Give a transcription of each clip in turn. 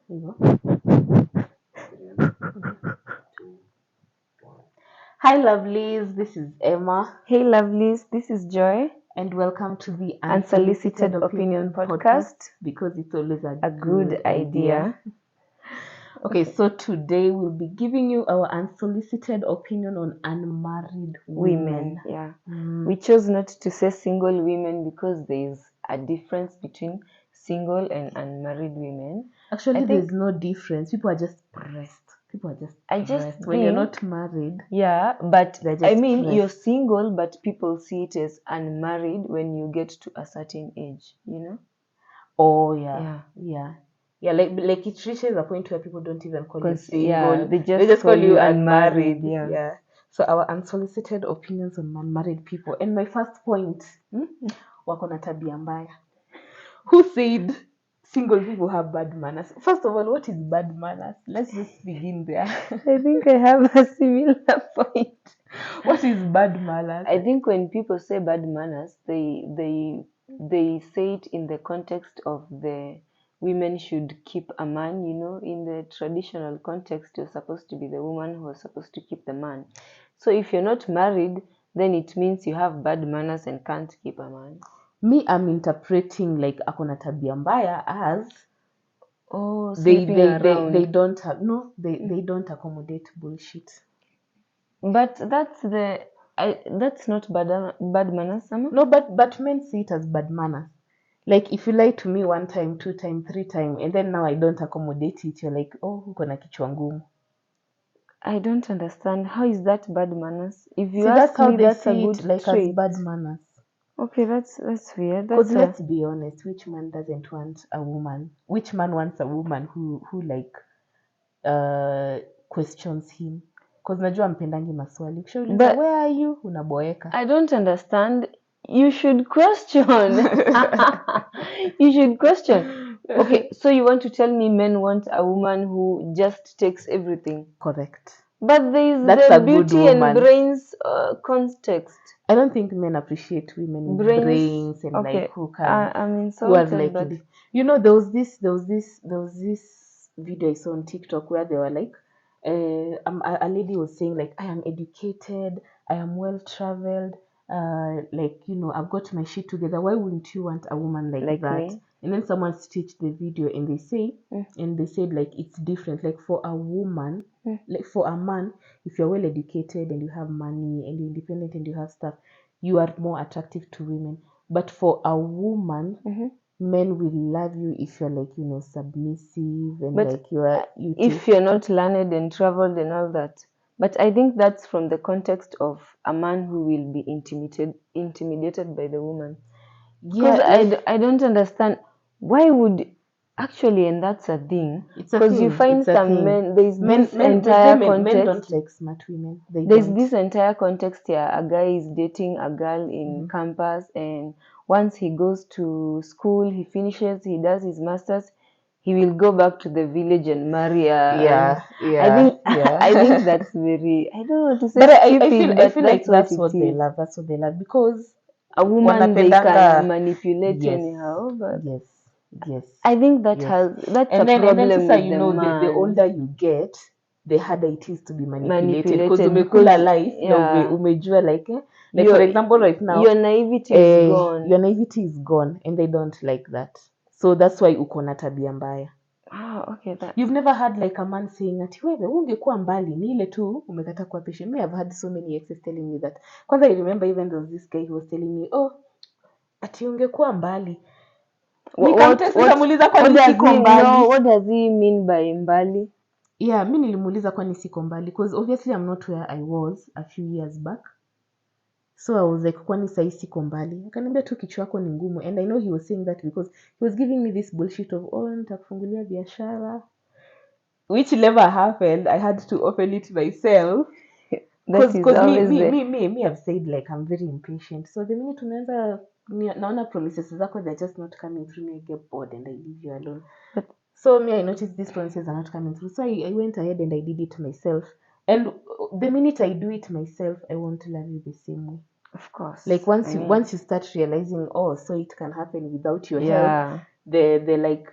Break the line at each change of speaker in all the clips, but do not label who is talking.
You know. Hi, lovelies. This is Emma,
Hey lovelies, this is Joy,
and welcome to the
Unsolicited Opinion Podcast.
because it's always
A good idea.
Okay, so today we'll be giving you our unsolicited opinion on unmarried women.
Yeah. We chose not to say single women because there is a difference between single and unmarried women.
Actually,
I
there's
think-
no difference. People are just pressed.
I just
When you're
think-
not married.
Yeah, but
They're just
you're
pressed.
single, but people see it as unmarried when you get to a certain age, you know?
Oh yeah. Yeah, like it reaches a point where people don't even call you
'Cause,
single.
they
They
just
call you
unmarried.
unmarried. Yeah. So our unsolicited opinions on unmarried people. And my first point, wako na tabia mbaya. Who said single people have bad manners? First of all, what is bad manners? Let's just begin there.
I think I have a similar point.
What is bad manners?
I think when people say bad manners, they say it in the context of the women should keep a man. You know, in the traditional context, you're supposed to be the woman who is supposed to keep the man. So if you're not married, then it means you have bad manners and can't keep a man.
Me, I'm interpreting like akona tabia mbaya as
Oh,
they
sleeping
they,
around.
they don't have no they don't accommodate bullshit.
But that's not bad manners, Sama.
No, but men see it as bad manners. Like if you lie to me one time, two time, three time, and then now I don't accommodate it, you're like, oh, uko na kichwa ngumu.
I don't understand. How is that bad manners? If you
See,
ask
that's how
me,
they
that's a
see
good
it, like
trait.
as bad manners.
Okay, that's weird.
Because let's be honest, which man doesn't want a woman? Which man wants a woman who like questions him? Because najua mpendangi maswali. Ukishauliza,
But-
where are you? Unaboeka.
I don't understand. You should question. You should question. Okay, so you want to tell me men want a woman who just takes everything?
Correct.
But there is
That's
the
a good
beauty and
woman.
brains context.
I don't think men appreciate women with brains and
Okay,
like who can
I'm
who are
insulted,
like
but
you know there was this video I saw on TikTok where they were like a lady was saying like I am educated, I am well traveled, like you know I've got my shit together. Why wouldn't you want a woman like that?
me.
And then someone stitched the video and they said like it's different. Like for a woman, like for a man, if you're well educated and you have money and you're independent and you have stuff, you are more attractive to women. But for a woman, men will love you if you're like, you know, submissive and
But
like you
if you're not learned and traveled and all that. But I think that's from the context of a man who will be intimidated by the woman. Because I don't understand why would actually, and that's a thing. Because you find some men, there's this entire context.
Men don't like smart women.
There's this entire context here. A guy is dating a girl in campus, and once he goes to school, he finishes, he does his masters, he will go back to the village and marry her. I think that's very, I don't know to say
but
stupid,
I feel like
that's
that's what they love. That's what they love because
a woman they can
wanapendanga
manipulate
yes,
anyhow. But
yes.
I think that's
Yes.
that's
And
a
then
problem
sasa,
with
you
the
know,
man.
the older you get, the harder it is to be manipulated. Because
Manipulated,
umekula life,
yeah.
umejua like, like for example, right now,
your naivety is gone.
Your naivety is gone, and they don't like that. So that's why uko na tabia mbaya.
Okay.
You've never had like a man saying ati wewe ungekuwa mbali ni ile tu umekata kuwa patient. Me, I've had so many exes telling me that. Kwanza I remember even there was this guy who was telling me, oh, ati ungekuwa mbali.
What does he mean by mbali?
Yeah, mi nilimuuliza kwani siko mbali because obviously I'm not where I was a few years back. So I was like kwani sahi siko mbali. Akaniambia tu kichwa yako ni ngumu, and I know he was saying that because he was giving me this bullshit of nitakufungulia biashara, which never happened. I had to open it myself. Because me I've said like I'm very impatient. So the minute unaanza naona promises zako they're just not coming through, me I get bored and I leave you alone. So me I noticed these promises are not coming through. So I went ahead and I did it myself. And the minute I do it myself, I want to love you the same way.
Of course.
Like once you start realizing, so it can happen without your help, the like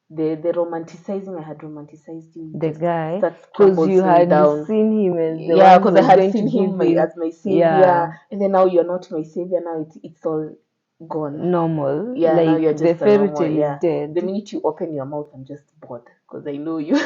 the romanticizing I had romanticized him
The
just
guy,
starts
because
crumbles
you
me
had
down.
seen him as the
Yeah,
one who
because I
was
had
going to
seen him
give him
as my savior,
yeah,
and then now you're not my savior. Now it's all gone.
normal.
Yeah, now
Like
you're
the
just a
fairy
normal.
tale
Yeah,
is dead.
the minute you open your mouth, I'm just bored because I know you.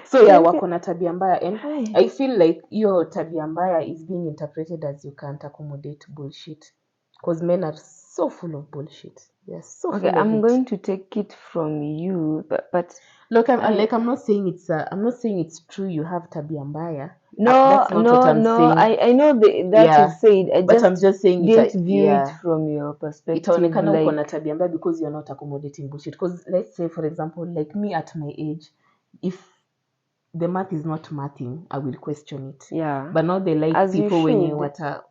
So yeah, wako na tabia mbaya, and I feel like your tabia mbaya is being interpreted as you can't accommodate bullshit, because men are so full of bullshit. They're so
Okay,
full of
I'm
it.
going to take it from you, but
Look, I'm not saying it's true you have tabia mbaya.
no,
That's not what I'm saying.
I know that
Yeah,
you said.
but I'm just saying
didn't view it from your perspective.
itaonekana uko na
Like,
tabia mbaya because you're not accommodating bullshit. Because let's say, for example, like me at my age, if the math is not mathing, I will question it.
yeah,
But not they like
as
people
you
when
should.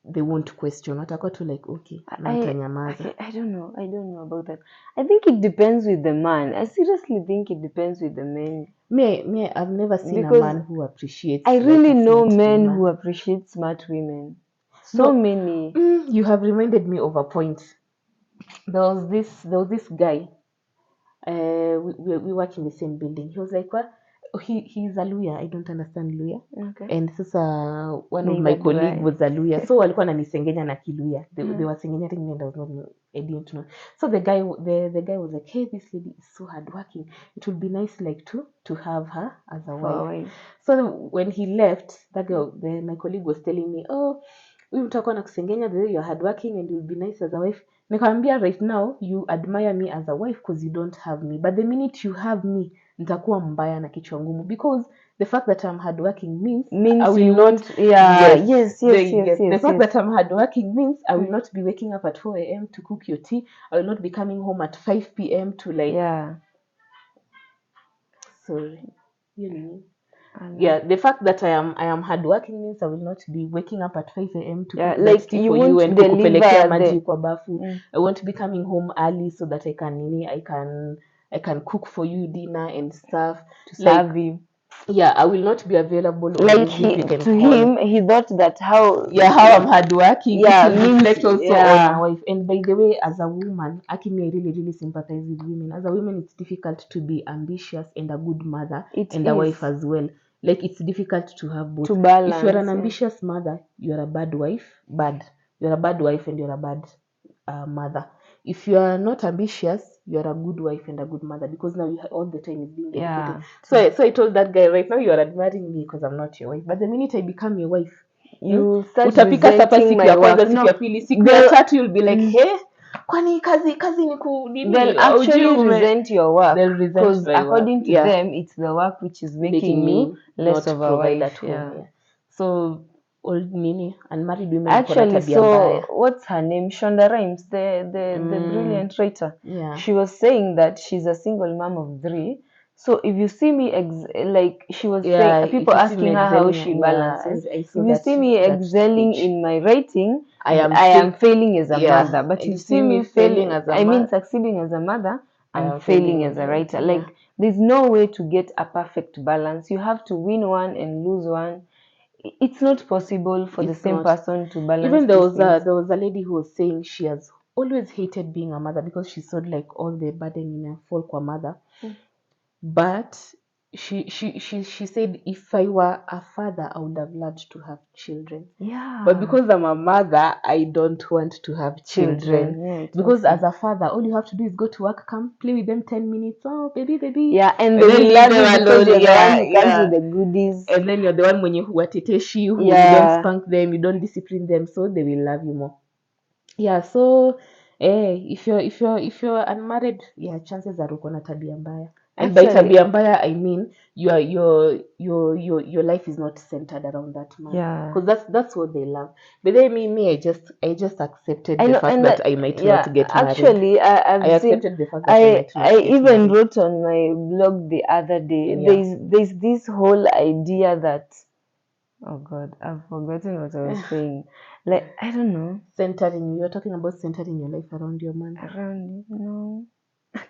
they won't question. Watakuwa tu like, okay, na utanyamaza.
I don't know about that. I think it depends with the man. I seriously think it depends with the man.
Me, I've never seen
Because
a man who appreciates.
I
like,
really
a
know
smart
men
woman.
who appreciate smart women.
No,
Many.
You have reminded me of a point. There was this guy. We work in the same building. He was like, what? He's a Luya. I don't understand Luya.
Okay.
And sasa one of
Neither
my
do
colleague
I.
was a Luya. So walikuwa wananisengenya na Kiluya. They were sengenying me and I was not, I didn't know. So the guy was like, hey, this lady is so hardworking. It would be nice like to have her as a wife. So when he left, that girl, my colleague was telling me, oh, huyu mtu akuwa nakusengenya the way you're hardworking and you'll be nice as a wife. Nikamwambia, right now you admire me as a wife because you don't have me, but the minute you have me nitakuwa mbaya na kichwa ngumu, because the fact that I'm hardworking means I will
you
not
won't, yes.
The fact that I'm hardworking means I will not be waking up at 4 a.m. to cook your tea. I will not be coming home at 5 p.m. to like sorry, the fact that I am hardworking means I will not be waking up at 5 a.m. to cook that tea for you and kukupelekea maji kwa bafu. I won't be coming home early so that I can cook for you dinner and stuff
to serve you.
Yeah, I will not be available
like him, he thought that how
I'm hardworking, it will reflect also on a wife. And by the way, as a woman, Akimi, I really, really sympathize with women. As a woman, it's difficult to be ambitious and a good mother a wife as well. Like, it's difficult to have both.
To balance,
if you're an ambitious mother, you're a bad wife. You're a bad wife and you're a bad mother. If you are not ambitious, you're a good wife and a good mother, because now all the time is being dedicated. So I told that guy, right now you are admiring me because I'm not your wife, but the minute I become your wife,
you start
utapika sapa
resenting
siku
my
ya kwanza,
work.
siku ya pili, siku ya tatu, you'll be like, hey, kwani kazi ni nini?
They'll actually resent your work, because according to them, it's the work which is making you less of a wife.
At home. So old nini, unmarried women
actually, so what's her name? Shonda Rhimes, the brilliant writer. She was saying that she's a single mom of 3. So if you see me she was saying, people asking her how she balances. If you see me excelling in my writing, I am failing as a mother. But you see me failing as succeeding as a mother, I'm failing as a writer. Like, there's no way to get a perfect balance. You have to win one and lose one. It's not possible for the same person to balance. Even there was
a lady who was saying she has always hated being a mother because she saw like all the burden in her fall kwa mother. But she said, if I were a father, I would have loved to have children. But because I'm a mother, I don't want to have children. Because as a father, all you have to do is go to work, come play with them 10 minutes. Oh, baby.
And they will love you because you're the one who comes with the goodies.
And then you're the one mwenye huwateteshi, who you don't spank them, you don't discipline them, so they will love you more. So if you're unmarried, chances are uko na tabia mbaya. And by tabia mbaya, I mean your life is not centered around that man. Because that's what they love. But then me, I just accepted the fact that I might not get married.
Actually, I accepted the fact that I might not get married. I even wrote on my blog the other day. There's this whole idea that, oh God, I've forgotten what I was saying. Like, I don't know.
You're talking about centering your life around your man.
No.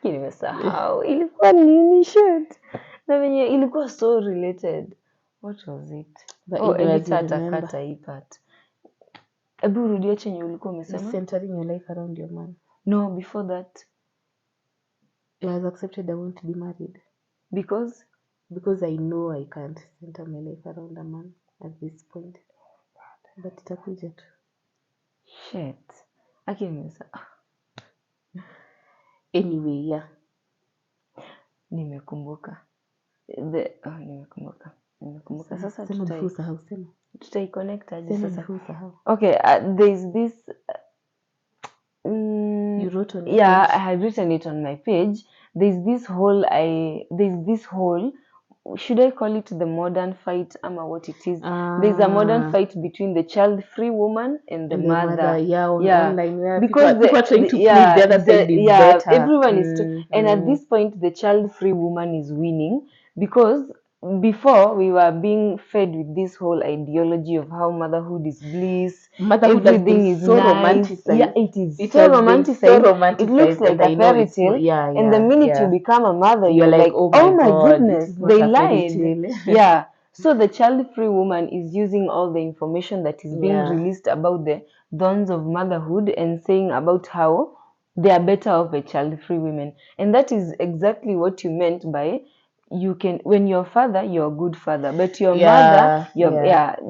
Nimesahau. Ilikuwa nini shit? Na venye ilikuwa so related. What was it? Kata hii part. Ebu rudia chenye ulikuwa umesema.
Centering your life around your man.
No, before that.
I've accepted I want to be married
Because
because I know I can't center my life around a man at this point. But itakuja tu.
shit. Akimisa.
Anyway, yeah.
Nimekumbuka. Nimekumbuka. Sasa
Sema before usahau, sema.
Tutai-connect aje
Sema
sasa.
before usahau.
Okay, there's this
You wrote on your
yeah,
page?
I had written it on my page. There's this whole should I call it the modern fight ama what it is? There's a modern fight between the child-free woman and the mother.
Yeah, online where
Because
people are trying to prove the other side is better.
everyone is and at this point the child-free woman is winning, because before we were being fed with this whole ideology of how motherhood is bliss,
Motherhood has
everything
been
is
so
nice.
romanticized.
Yeah, it is
It
so
has been
romanticized.
so romanticized.
It looks like
and
a
I know
fairy
it's
tale.
yeah,
And the minute you become a mother,
you're like,
oh my
God,
goodness,
it is not
they
a fairy
lied.
tale.
Yeah. So the child-free woman is using all the information that is being
Yeah.
released about the dawns of motherhood and saying about how they are better off a child-free women. And that is exactly what you meant by when you're a father, you're a good father, but your mother,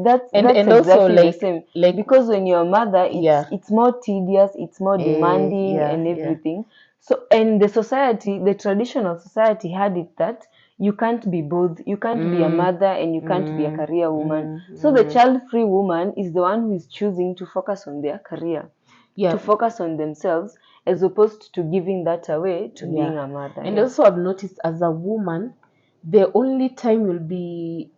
that's
and
exactly
also
the same. Because when you're a mother, it's more tedious, it's more demanding and everything. So, and the traditional society had it that you can't be both. You can't be a mother and you can't be a career woman. So the child-free woman is the one who is choosing to focus on their career, to focus on themselves, as opposed to giving that away to being a mother.
And also I've noticed as a woman, the only time you'll be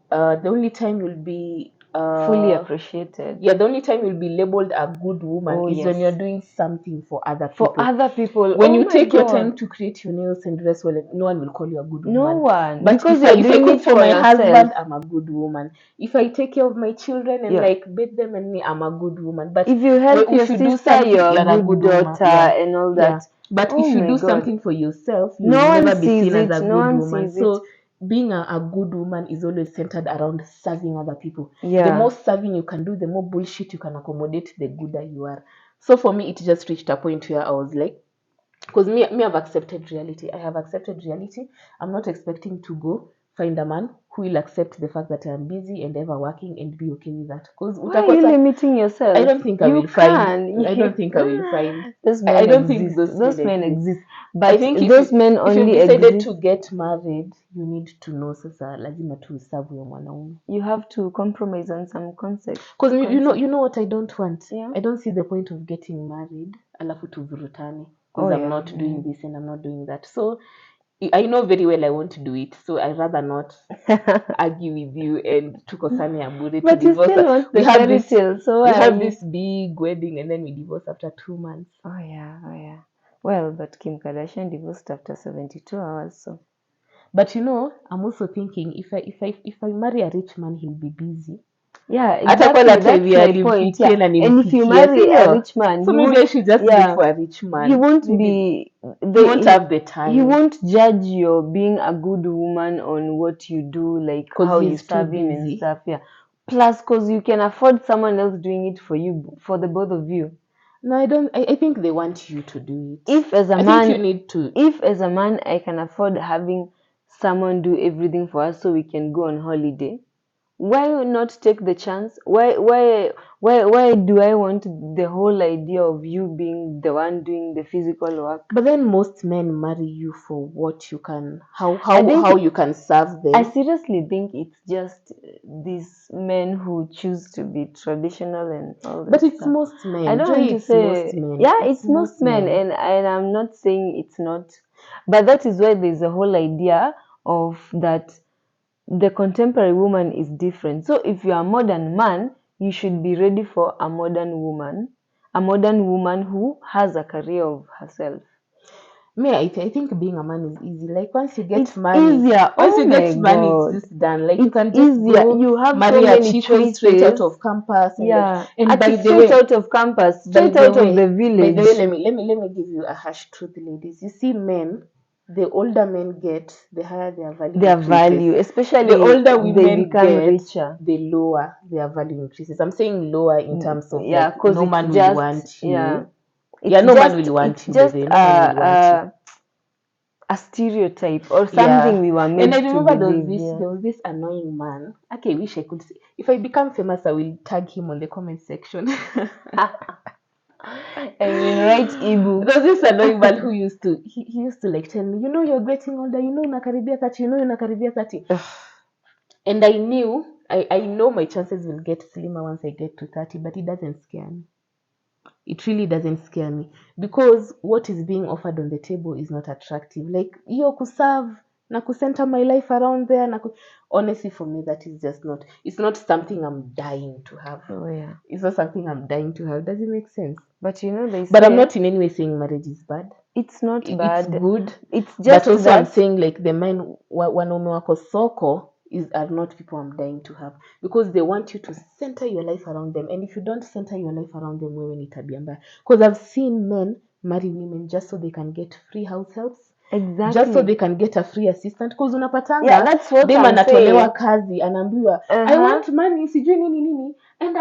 fully appreciated.
Yeah, the only time you'll be labeled a good woman is when you're doing something for other people.
For other people.
When you take your time to create your nails and dress well, no one will call you a good woman.
No one.
But
because
if I cook for my husband, I'm a good woman. If I take care of my children and like bathe them and me, I'm a good woman. But
if you help your sister, you're a good daughter and all that.
But if you do something for yourself, you will never be seen as a good woman. So being a good woman is always centered around serving other people. The more serving you can do, the more bullshit you can accommodate, the gooder you are. So for me, it just reached a point where I was like, because me I've accepted reality. I have accepted reality. I'm not expecting to go find a man who will accept the fact that I'm busy and ever working and be okay with that. Because
why are you limiting yourself?
I don't think I will find. I don't think I will find. I don't think those men exist.
But
I think
those men only
if you decided to get married, you need to know sasa lazima tu serve huyo mwanaume.
You have to compromise on some concepts.
Because you know what I don't want. I don't see the point of getting married alafu tuvurutane. Because I'm not doing this and I'm not doing that. So I know very well I won't do it. So I'd rather not argue with you and tukosane ya bure to divorce.
Still want the fairy tale, so
we have this big wedding and then we divorce after 2 months.
Oh yeah. Well, but Kim Kardashian divorced after 72 hours, so.
But you know, I'm also thinking if I marry a rich man, he'll be busy.
Yeah, exactly. That's my point. Yeah. And if you marry a rich man,
so maybe I should just look for a rich man.
He won't
he won't have the time.
He won't judge your being a good woman on what you do, like how you serve him and stuff. Yeah. Plus, because you can afford someone else doing it for you, for the both of you.
No, I don't. I think they want you to do it.
If as a man, I can afford having someone do everything for us so we can go on holiday, why not take the chance? Why do I want the whole idea of you being the one doing the physical work?
But then most men marry you for what you can, how you can serve them.
I seriously think it's just these men who choose to be traditional and all that.
But it's most men.
I don't want to say
most men.
Yeah, it's most men, and I'm not saying it's not, but that is why there's a whole idea of that. The contemporary woman is different. So if you're a modern man, you should be ready for a modern woman who has a career of herself.
I think being a man is easy. Like once you get married, it's just done. Like you can just go
you have
marry
so
a
many
chick who's straight out of campus.
And by the way, out of campus, straight out of the village.
By the way, let me give you a harsh truth, ladies. You see, men, the older men get, the higher their value.
Especially
the older women
they become richer,
the lower their value increases. I'm saying lower in terms of like no man will want you. No man will want you.
a stereotype or something we were made
And I
to
remember
believe.
there was this annoying man. Okay, I wish I could say. If I become famous, I will tag him on the comment section.
I will write ebook.
There was this annoying man who used to he used to like tell me, you know, you're getting older, you know, unakaribia 30, you know, unakaribia 30. And I know my chances will get slimmer once I get to 30, but it doesn't scare me. It really doesn't scare me because what is being offered on the table is not attractive. Like, hiyo kuserve na kucenter my life around there honestly, for me, that is just not, it's not something I'm dying to have.
Oh yeah.
It's not something I'm dying to have. Does it make sense?
But you know,
But I'm not in any way saying marriage is bad.
It's not bad.
It's good.
It's just
but also
that
I'm saying, like, the men wanaume wako soko are not people I'm dying to have, because they want you to center your life around them, and if you don't center your life around them, wewe ni tabia mbaya. Because I've seen men marry women just so they can get free house helps.
exactly.
Just so they can get a free assistant, because unapatanga,
yeah, that's what
dem
I'm
anatolewa
saying.
kazi, anaambiwa I want money, sijui nini, and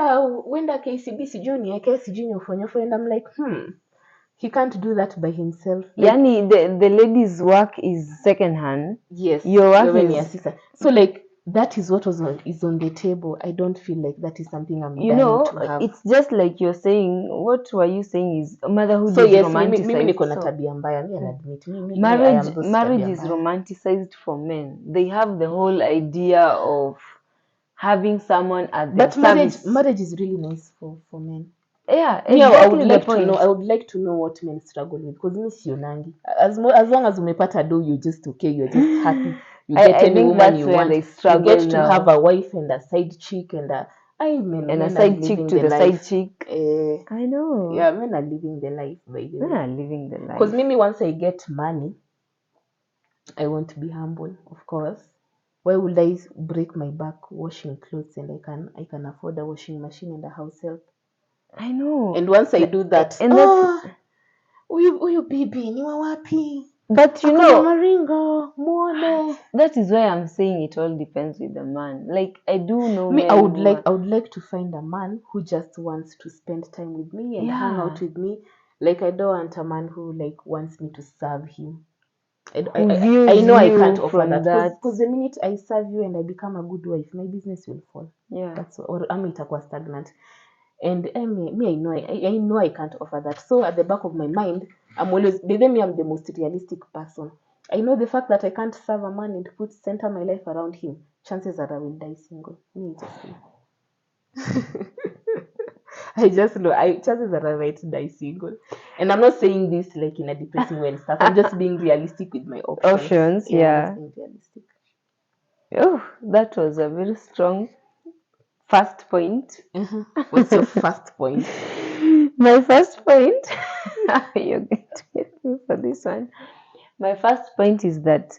wenda KCB sijui niweke sijui nyofonyofo, and I'm like, he can't do that by himself. Like,
Yani the lady's work is second hand.
yes,
your work
wewe ni
is,
assistant. So like, that is what is on the table. I don't feel like that is something I'm
you
dying
know,
to have.
it's just like you're saying. What were you saying is motherhood
So
is
yes,
romanticized.
mimi niko na tabia mbaya. Mimi admit, I
marriage
am those
marriage
tabia
is
mbaya.
romanticized for men. They have the whole idea of having someone at their
But
service.
marriage is really nice for men.
Yeah,
Me,
exactly.
I would like
the point.
to know. I would like to know what men struggle with, because me sionangi. As long as umepata do, you're just okay. You're just happy. You get
I
any
think
woman
that's
you
where
want.
they
You
struggle
get to
now.
have a wife and a side chick and a
and a side chick to the
life.
side chick. I know.
Yeah, men are living the life, by the way.
Men are living the life.
Because maybe once I get money, I want to be humble, of course. Why would I break my back washing clothes, and I can afford a washing machine and a house help?
I know.
And once I do that,
and that's
huyu bibi ni wa wapi?
But you
Ako
know,
na maringo, muone.
that is why I'm saying it all depends with the man. Like, I do know
Me,
men
I would
who
like to find a man who just wants to spend time with me and hang
Yeah.
out with me. Like, I don't want a man who like wants me to serve him.
who views
I know I
you
can't offer
from
that,
that.
because the minute I serve you and I become a good wife, my business will fall.
Yeah.
That's or ama itakuwa stagnant. And me, I know I can't offer that. So at the back of my mind, I'm always, I'm the most realistic person. I know the fact that I can't serve a man and center my life around him. Chances are I will die single. Me, just me. I just know chances are I might die single. And I'm not saying this like in a depressing way and stuff. I'm just being realistic with my options.
Yeah.
I'm just being realistic.
Oh, that was a very strong first point.
What's your first point?
My first point, you're going to get me for this one. My first point is that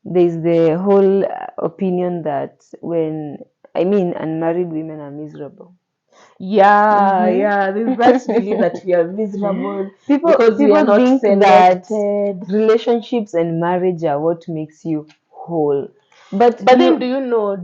there's the whole opinion that unmarried women are miserable.
Yeah, there's that belief that we are miserable because we are
People
not
think
selected.
that relationships and marriage are what makes you whole. But
then do you know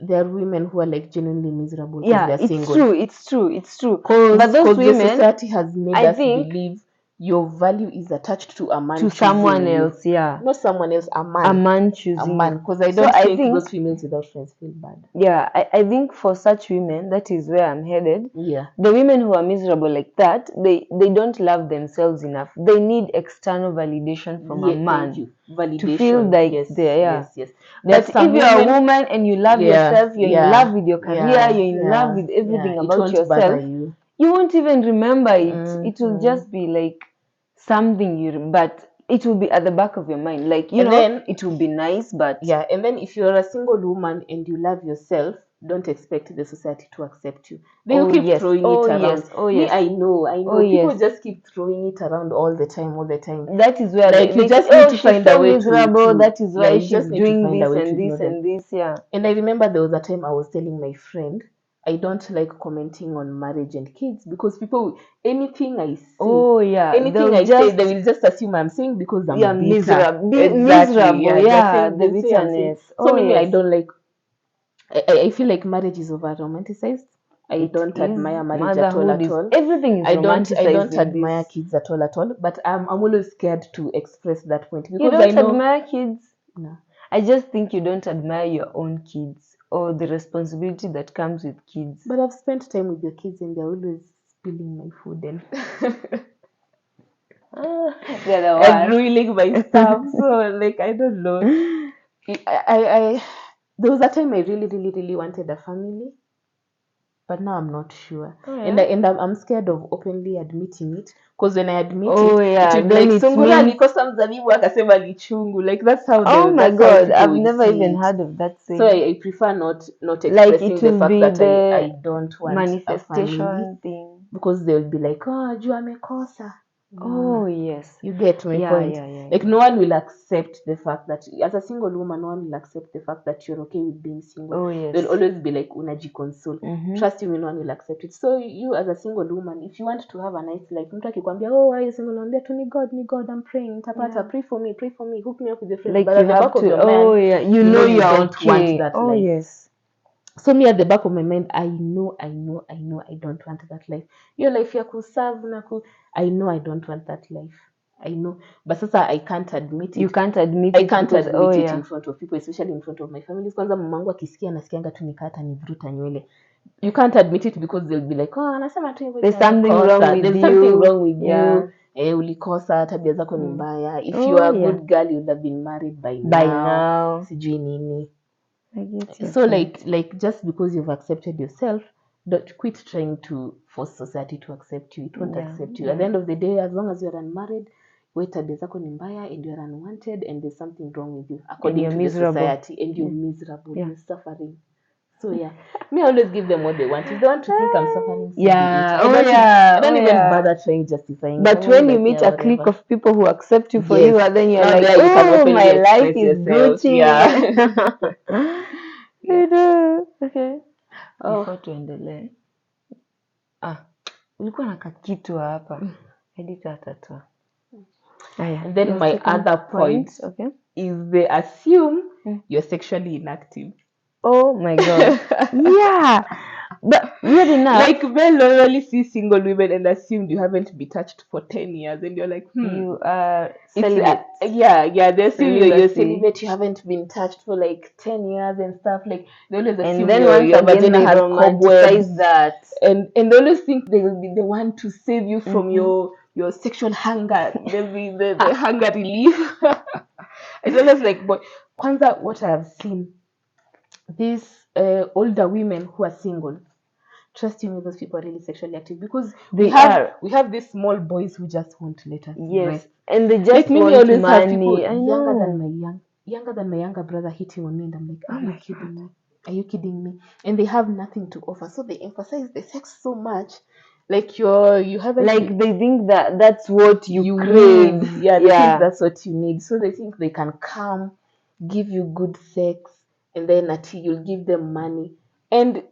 there are women who are like genuinely miserable because they're single?
It's true.
Because
those
the
women,
society has made
I
us
think,
believe your value is attached to a man
to
choosing
someone
you.
else, yeah.
Not someone else, a man.
A man choosing
A man.
you.
Because I
So
don't
I
think
think
those females without friends feel bad.
Yeah, I think for such women, that is where I'm headed.
Yeah.
The women who are miserable like that, they don't love themselves enough. They need external validation from a man.
Thank you. Validation.
To feel like
yes,
they're, yeah.
Yes.
But if you're a woman and you love yourself, you're in love with your career, you're in love with everything about yourself, you won't even remember it. It will just be like something but it will be at the back of your mind. Like, then, it will be nice, but...
Yeah, and then if you're a single woman and you love yourself, don't expect the society to accept you. They will keep throwing it around. Me, I know. People just keep throwing it around all the time.
That is where
like, you just need to find a way
miserable.
to
that is why
you
she's
just need to
doing
find a
this
way to
and this
ignore them.
and this, yeah.
And I remember there was a time I was telling my friend, I don't like commenting on marriage and kids because people, anything I say, anything I say, they will just assume I'm saying because I'm bitter.
Miserable.
Exactly.
Yeah, the bitterness.
So maybe I don't like. I feel like marriage is over romanticized. I don't
is.
admire marriage at all.
Motherhood is everything is
I don't
romanticized in
admire
this.
kids at all. But I'm always scared to express that point
You
because
don't
I know.
admire kids.
No.
I just think you don't admire your own kids or the responsibility that comes with kids.
But I've spent time with your kids and they're always spilling my food and
They're the
and
worst.
ruining my stuff. So like I don't know. I there was a time I really wanted a family, but now I'm not sure.
Oh,
And
yeah?
I'm scared of openly admitting it because when I admit
Oh,
it,
yeah,
it will be
then
like
it
sungura
means-
alikosa mzabibu akasema ni chungu. Like that's how
Oh my
that's how
God,
people
I've
will
never
see
even
it.
heard of that saying.
So I prefer not
Like
expressing
it
the
will
fact
be
that
the
I don't want a family
manifestation thing.
because they'll be like, oh, juu amekosa.
Oh yes.
You get my
Yeah,
point.
yeah.
Like no one will accept the fact that as a single woman, no one will accept the fact that you're okay with being single.
Oh yes.
They'll always be like unajiconsole.
Mhm.
Trust me, no one will accept it. So you as a single woman, if you want to have a nice life, mtu akikwambia, oh, why are you single? Naambia tu ni God, I'm praying. Nitapata,
Yeah.
pray for me, hook me up with your friends.
Like
But
you
at the
have
back of
to.
your mind,
Oh yeah, you
know
know
you
you're
don't
okay.
want that
Oh
life.
yes.
So me at the back of my mind, I know I don't want that life. Your life ya kuserve na I know I don't want that life. I know. But sasa I can't admit it.
You can't admit
I
it
can't
because,
admit it
yeah.
in front of people, especially in front of my family. Kwanza mamangu akisikia nasikianga tu nikata nivuruta nywele. You can't admit it because they'll be like, oh, anasema tu hivyo.
There's something wrong with
There's
you.
something wrong with
Yeah.
you. Ulikosa, tabia zako ni mbaya. If
Oh,
you are a
yeah.
good girl, you'd have been married by
now.
Sijui nini.
I get your
So
point.
like just because you've accepted yourself, don't quit trying to force society to accept you. It won't accept you. At the end of the day, as long as you're unmarried, tabia zako ni mbaya and you're unwanted and there's something wrong with you according
you're
to
miserable.
the society and you're miserable.
Yeah.
You're suffering. So yeah, me I always give them what they want. If they want to think I'm suffering, so
Yeah.
be it. I don't even
yeah.
bother trying justifying.
But
I'm
when
only
you
like,
meet
yeah,
a clique
whatever.
of people who accept you for
Yes.
you, and then you're
Now
like,
there you can
oh,
openly
my life
express
is
yourself.
Gucci.
Yeah.
I know. Okay.
Oh.
Before tuendelee. Ulikuwa na kakitu hapa. Edita atatoa.
And then
your
my
second
other point
okay,
is they assume you're sexually inactive.
Oh my God. Yeah. But weird enough,
Like men normally see single women and assume you haven't been touched for 10 years and you're like,
you are
It's,
celibate.
yeah, they assume you're
Celibacy.
celibate, you haven't been touched for like 10 years and stuff. Like they always assume
And then
your
once again,
vagina
they
has cobwebs.
romanticize that.
And they always think they will be the one to save you from your sexual hunger. They'll be the hunger relief. It's always like, boy, kwanza what I have seen, these older women who are single, trust me, those people are really sexually active because we have these small boys who just won't let us rest.
And they just
Like me,
want
I always have
money.
people
I
younger
know.
than my younger brother hitting on me, and I'm like,
Oh
are
my
you kidding me? Are you kidding me? And they have nothing to offer, so they emphasize the sex so much. Like you haven't
Like they think that that's what you crave.
need. Yeah, they think that's what you need. So they think they can come, give you good sex, and then you'll give them money. And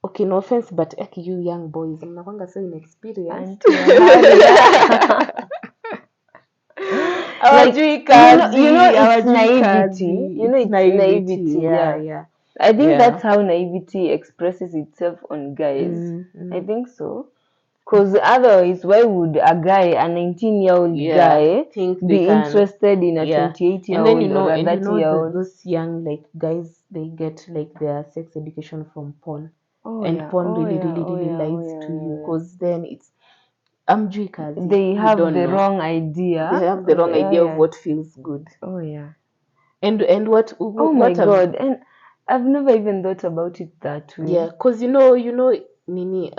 okay, no offense, but you young boys, mnakwanga so inexperienced.
Like, it's naivety.
Kazi.
It's naivety.
Yeah.
I think that's how naivety expresses itself on guys. I think so. Because otherwise, why would a 19-year-old guy be interested in a 28-year-old or a 30-year-old?
Those young like guys, they get like their sex education from porn. Porn really lies to you because then it's kazi.
They have the wrong idea.
They have the wrong idea of what feels good.
Oh yeah.
And what?
Oh my God! And I've never even thought about it that way.
Yeah, because Nini,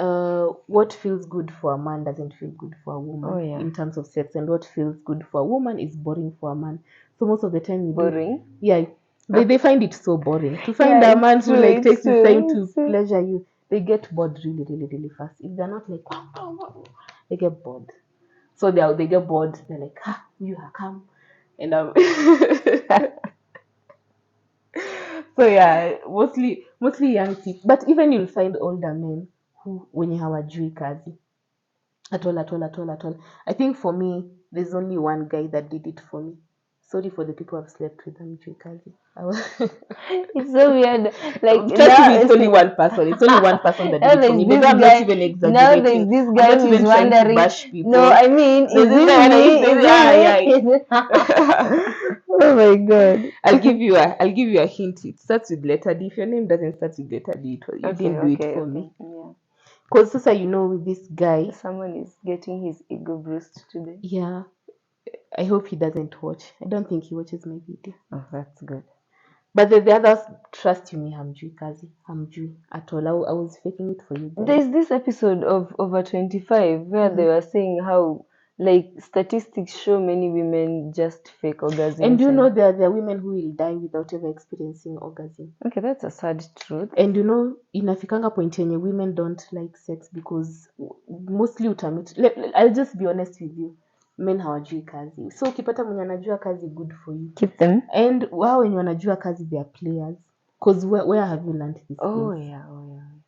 what feels good for a man doesn't feel good for a woman in terms of sex, and what feels good for a woman is boring for a man. So most of the time
boring.
They find it so boring to find a man who like takes his time to pleasure you. They get bored really fast. If they're not like, they get bored. So they get bored. They're like, you have come, and so yeah, mostly young people. But even you'll find older men who wenye hawajui kazi at all. I think for me, there's only one guy that did it for me. Sorry for the people I've slept with. I'm Kazi.
It's so weird. Like
Trust me,
now,
it's only one person. It's only one person that did
now
it for
there's
me.
this
But I'm not
guy.
even
Now there's
exaggerating.
this
I'm
guy
not
who is
even trying to
wondering.
bash people.
No, I mean,
There's
is
this
this
guy and
me?
he's
Is
yeah.
it me? Oh my god.
I'll give you a hint. It starts with letter D. If your name doesn't start with letter D, you didn't do it for me.
Yeah.
Because Sasa, with this guy.
Someone is getting his ego bruised today.
Yeah. I hope he doesn't watch. I don't think he watches my video.
Oh, that's good.
But the others, trust me, hamjui kazi. Hamjui at all. I was faking it for you guys.
There's this episode of Over 25 where they were saying how, like, statistics show many women just fake orgasms.
And there are women who will die without ever experiencing orgasm.
Okay, that's a sad truth.
And inafikanga point yenye women don't like sex because mostly utamit. I'll just be honest with you. Men hawajui kazi. So ukipata mwenye anajua kazi, good for you.
Keep them.
And wao wenye wanajua kazi, they are players. Because where have you learned these things?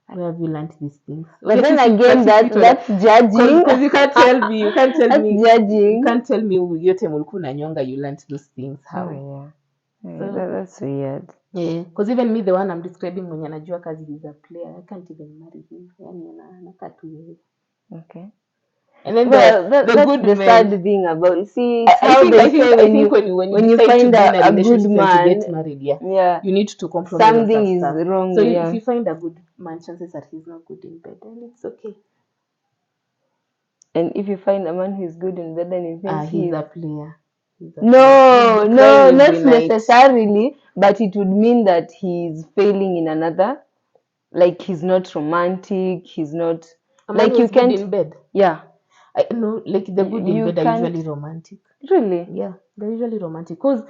Where have you learned these things?
But then again, that's judging.
Because you can't tell me. You can't tell
that's
me.
Judging.
You can't tell me yote mulikuwa unanyonga you learned those things. How?
So, that's weird.
Yeah, because even me, the one I'm describing, mwenye anajua kazi, is a player. I can't even marry him. Yani anakaa tu yeye.
Okay.
And then
that's
good
the
men.
sad thing about. See, it's how they say when you
find
a good man,
to get married, you need to compromise.
Something is wrong.
So if you find a good man, chances are he's not good in bed, and it's okay.
And if you find a man who is good in bed, then it means
he's a player.
No, not necessarily, but it would mean that he's failing in another. Like he's not romantic. He's not
like you can't in bed.
Yeah.
I know, like the good in bed are usually romantic.
Really?
Yeah, they're usually romantic. Cause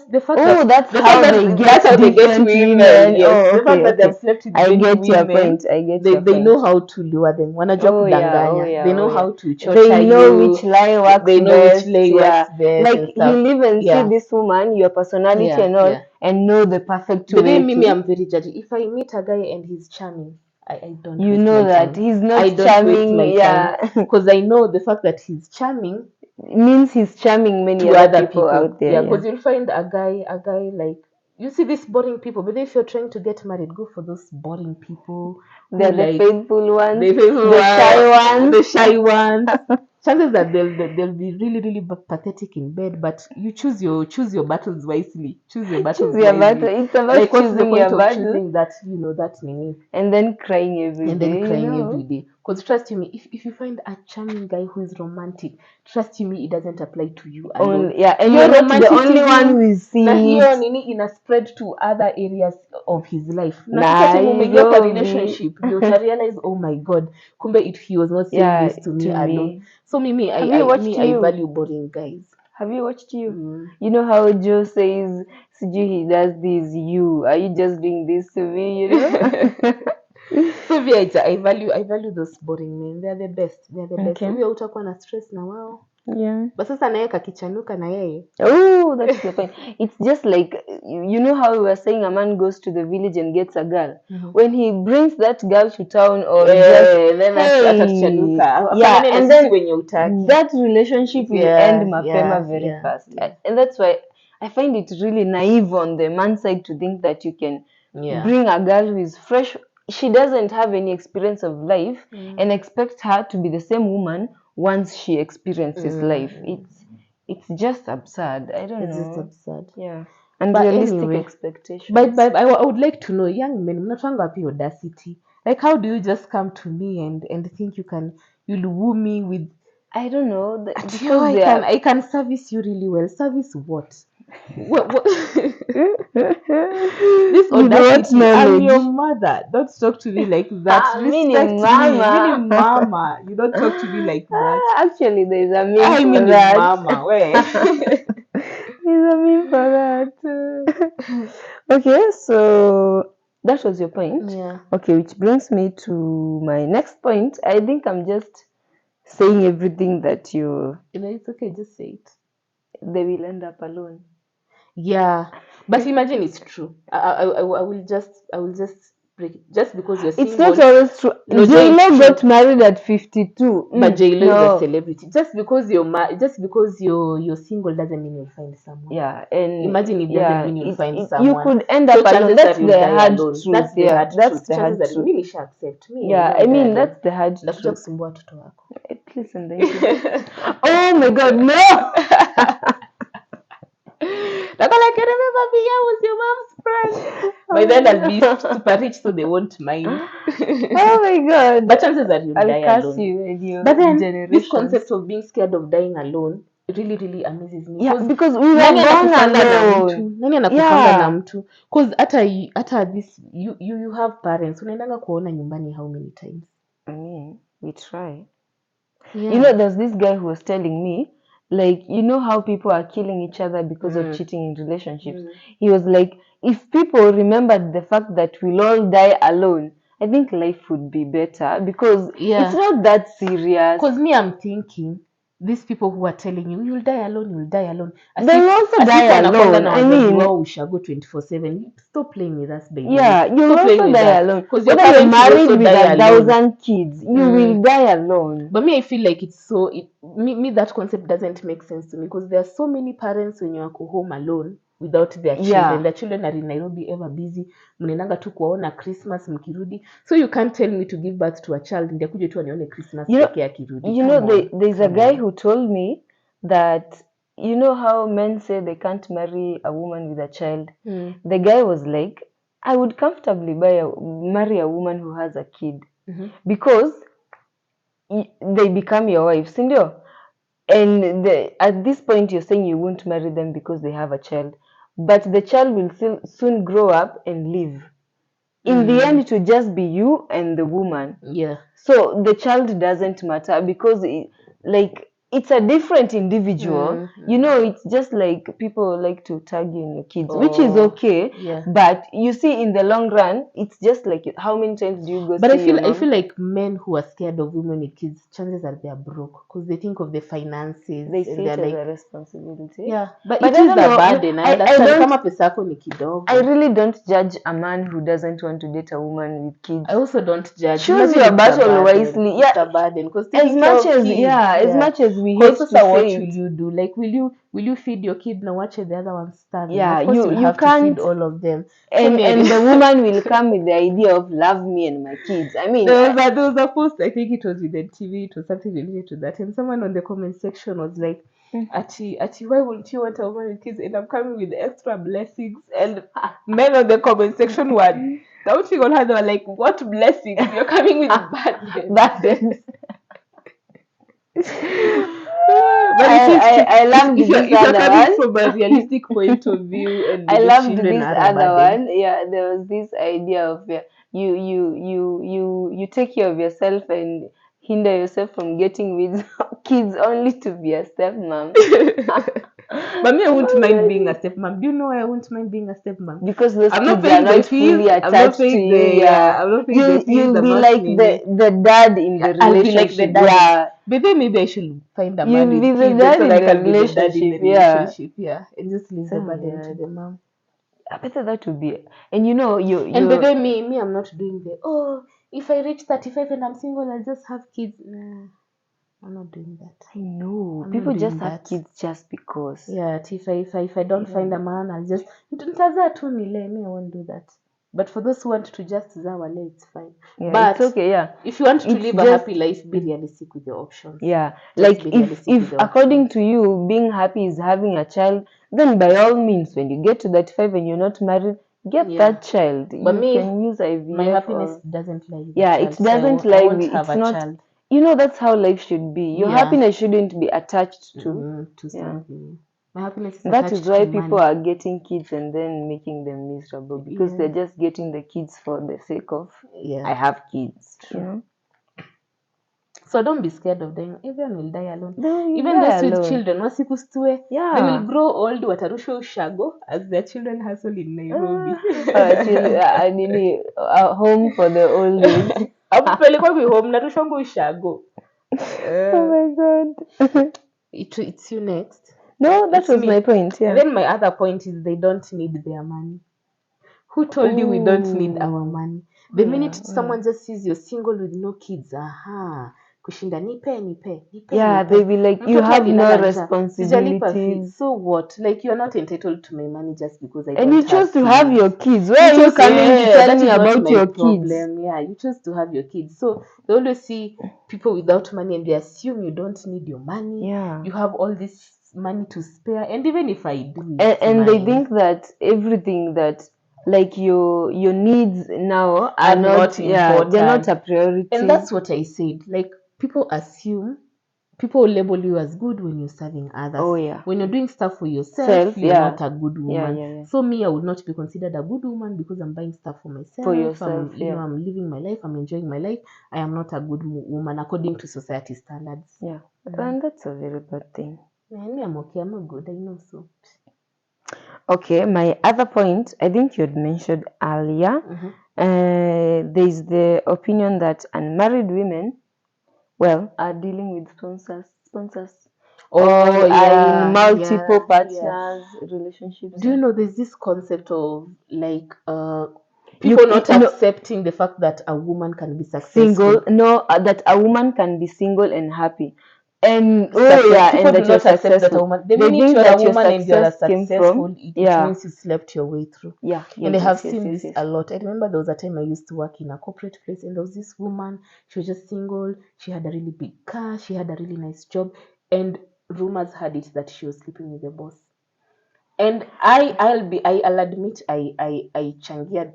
the fact
that's how they get women.
Yes, the fact that they've slept with many women.
Your point. I get your point.
They know how to lure them. Wanajua kudanganya. They know how to chocha you.
They know which lie works best.
They know which lie works best.
Like you'll even see this woman, your personality and all, and know the perfect way.
But then me, I'm very judgy. If I meet a guy and he's charming, I don't.
You know that time. He's not
I don't
charming.
Waste my time because I know the fact that he's charming
means he's charming many other people out there.
Yeah, because you'll find a guy like, you see these boring people, but if you're trying to get married, go for those boring people.
They're the faithful ones,
the shy ones. Chances that they'll be really, really pathetic in bed, but you choose your battles wisely. Choose your battles wisely.
Battle. It's about like,
what's the point
your
of
battle?
Choosing that that nini?
And then crying every day.
Every day. Because trust me, if you find a charming guy who is romantic, trust me, it doesn't apply to you alone.
And you're not the only one who is seeing
it. Nini ina spread to other areas of his life. A relationship, you realize, oh my god, kumbe if he was not saying this to me alone. So I value boring guys.
Have you watched You? You know how Joe says, he does this, are you just doing this to me,
So I value those boring men. They're the best.
Okay.
Huyo utakuwa na stress na wao.
Yeah.
But sasa naye kakichanuka na yeye.
Oh, that's the point. It's just like, you know how we were saying a man goes to the village and gets a girl. When he brings that girl to town or
then atachanuka.
And then that relationship will end mapema very fast.
Yeah.
And that's why I find it really naive on the man's side to think that you can bring a girl who is fresh. She doesn't have any experience of life and expect her to be the same woman once she experiences life. It's just absurd. I don't know.
It's just absurd.
Yeah. Unrealistic expectations.
But I would like to know, young men, mnatwanga wapi audacity? Like, how do you just come to me and think you'll woo me with?
I don't know.
I can service you really well. Service what? What? This audacity. I'm your mother. Don't talk to me like that. Respect me. Mama. You don't talk to me like that.
Actually, there's a meme for that.
Mama. Where?
There's a meme for that. Okay, so that was your point.
Yeah.
Okay, which brings me to my next point. I think I'm just saying everything that you.
It's okay. Just say it.
They will end up alone.
Yeah, but imagine it's true. I will just just because you're
It's
single.
not always true.
No, Joe,
J-Lo
it's true.
got married at 52.
But J-Lo is a
No.
celebrity. Just because you're single doesn't mean you'll find someone.
Yeah, and
Imagine it doesn't mean you'll find
you
someone.
could end
So
up alone.
chances
That's
are you'll
the
die
hard
alone.
truth.
That's the
Yeah,
hard
that's
truth.
the hard
Chances are
truth.
mimi nisha accept. Me,
Yeah,
I'll
I
die
mean
alone.
that's the hard
Ndakuja
truth.
kusumbua watoto wako.
Listen, thank you. Oh my God, no!
Like, I can remember me, I was your mom's friend. By then I'll be super rich, so they won't mind.
Oh my God.
But chances are you'll
I'll
die
curse
alone.
you and your
But then
generations.
this concept of being scared of dying alone, it really, really amazes me.
Yeah, because we were
nani
born
anakufanga na
alone.
mtu? Nani anakufanga na mtu? Because hata this you have parents. Unaendanga kuona nyumbani how many times?
I mean, we try.
Yeah.
You know, there's this guy who was telling me, like, you know how people are killing each other because of cheating in relationships. He was like, if people remembered the fact that we'll all die alone, I think life would be better because it's not that serious.
Because me, I'm thinking, these people who are telling you, you'll die alone, you'll die alone.
They'll also die alone. I mean,
we shall go 24/7. Stop playing with us, baby.
Yeah, you'll also die alone.
Because
whether you're married with 1,000 kids, you will die alone.
But me, I feel like it's so. Me, that concept doesn't make sense to me because there are so many parents when you are home alone without their children. Their children are in Nairobi, ever busy. Mnaendanga tu kuwaona Christmas mkirudi. So you can't tell me to give birth to a child ndio akuje tu anione Christmas pekee akirudi.
You know, there's a guy who told me that, you know how men say they can't marry a woman with a child? The guy was like, I would comfortably marry a woman who has a kid because they become your wife, sindio? And at this point, you're saying you won't marry them because they have a child. But the child will soon grow up and leave. In the end, it will just be you and the woman.
Yeah.
So the child doesn't matter because it's a different individual. You know, it's just like people like to tag you in your kids, which is okay.
Yeah.
But you see, in the long run, it's just like how many times do you go
But
see your mom?
I feel like men who are scared of women with kids, chances are they are broke because they think of the finances.
They see
and
it as
like,
a responsibility.
Yeah, but it is a burden. I understand. Kama pesa yako ni kidogo.
I really don't judge a man who doesn't want to date a woman with kids.
I also don't judge.
Choose your battle wisely.
Yeah, it's a burden because
as much as we hate to say
what will you do? Like, will you feed your kid and watch the other one starve?
Yeah,
of course you have to feed all of them.
And the woman will come with the idea of love me and my kids. I mean,
there was a post, I think it was with the TV, it was something related to that, and someone on the comment section was like, Ati, why wouldn't you want a woman with kids? And I'm coming with extra blessings. And men on the comment section were doubting on her. They were like, what blessings? You're coming with burdens. But
I loved this
if you're
other
coming
one
from a realistic point of view, and
I
the
loved
children
this
are
other
burden.
one. Yeah, there was this idea of you take care of yourself and hinder yourself from getting with kids only to be a stepmom.
But me, I wouldn't mind being a stepmom. Do you know why I wouldn't mind being a stepmom?
Because those
I'm
kids
not paying
are not fully attached to you. Yeah,
I'm not paying the fees.
You'll be like the dad in the relationship.
I'll be like the dad.
Yeah.
But then maybe I should find a man
You'll
with
be the
kids
dad
so
in
like
the
I'll be the dad in the
relationship.
Yeah, and just leave the burden to the mom.
I bet that would be, and you know,
and but then me, I'm not doing if I reach 35 and I'm single, I'll just have kids. Nah, I'm not doing that.
I know. People just have kids just because.
Yeah, if I don't find a man, I'll just nitaza tu nile. Me, I won't do that. But for those who want to just zawale, it's fine.
Yeah,
but
it's okay. Yeah,
if you want to live a happy life, be realistic with your options.
Yeah, like if according to you, being happy is having a child, then by all means, when you get to that 5 and you're not married, get that child.
But
you can use IVF.
My happiness doesn't lie with
it doesn't lie with it's not. Child. You know, that's how life should be. Your happiness shouldn't be attached to
something. My happiness is
that is why people
money.
are getting kids and then making them miserable because they're just getting the kids for the sake of I have kids.
True. You know? So don't be scared of them. Everyone will die alone.
Even
those with children, wasikustue.
Yeah.
They will grow old, watarushwa ushago as their children hustle in Nairobi.
Home for the old age.
Pelekwa home, narushwa ushago.
Oh my God.
It's you next.
No, that was my point. Yeah.
And then my other point is they don't need their money. Who told you we don't need our money? The minute someone just sees you're single with no kids, kushinda nipe.
Yeah, they be like, you
Mtoto
have no
alilala njaa, sijalipa fee.
responsibilities.
So what? Like, you're not entitled to my money just because I
And
don't
you
have
chose to
kids.
have your kids. Why
You
are you
chose,
coming to tell
that
me
is not
about
my
your kids?
problem. Yeah, you chose to have your kids. So they always see people without money and they assume you don't need your money.
Yeah.
You have all this money to spare. And even if I do,
And they think that everything that, like, your needs now are not
important.
they're not a priority.
And that's what I said. Like, people label you as good when you're serving others.
Oh, yeah.
When you're doing stuff for yourself, you're not a good woman.
Yeah.
So me, I would not be considered a good woman because I'm buying stuff for myself.
For yourself,
I'm living my life. I'm enjoying my life. I am not a good woman according to society standards.
Yeah. And that's a very bad thing.
Yeah, me, I'm okay. I'm not good. I know so.
Okay, my other point, I think you had mentioned earlier, there's the opinion that unmarried women, are dealing with sponsors. Or are in multiple partners, relationships.
Do you know there's this concept of like people not accepting the fact that a woman can be successful.
That a woman can be single and happy. And
people
and
do
that you're
not accept that a
successful.
woman. The
They
minute
think
you're
that
a
your
woman and you're
success came
successful,
from
it means you slept your way through. And I have seen this a lot. I remember there was a time I used to work in a corporate place, and there was this woman. She was just single. She had a really big car. She had a really nice job, and rumors had it that she was sleeping with the boss. And I'll admit I changia.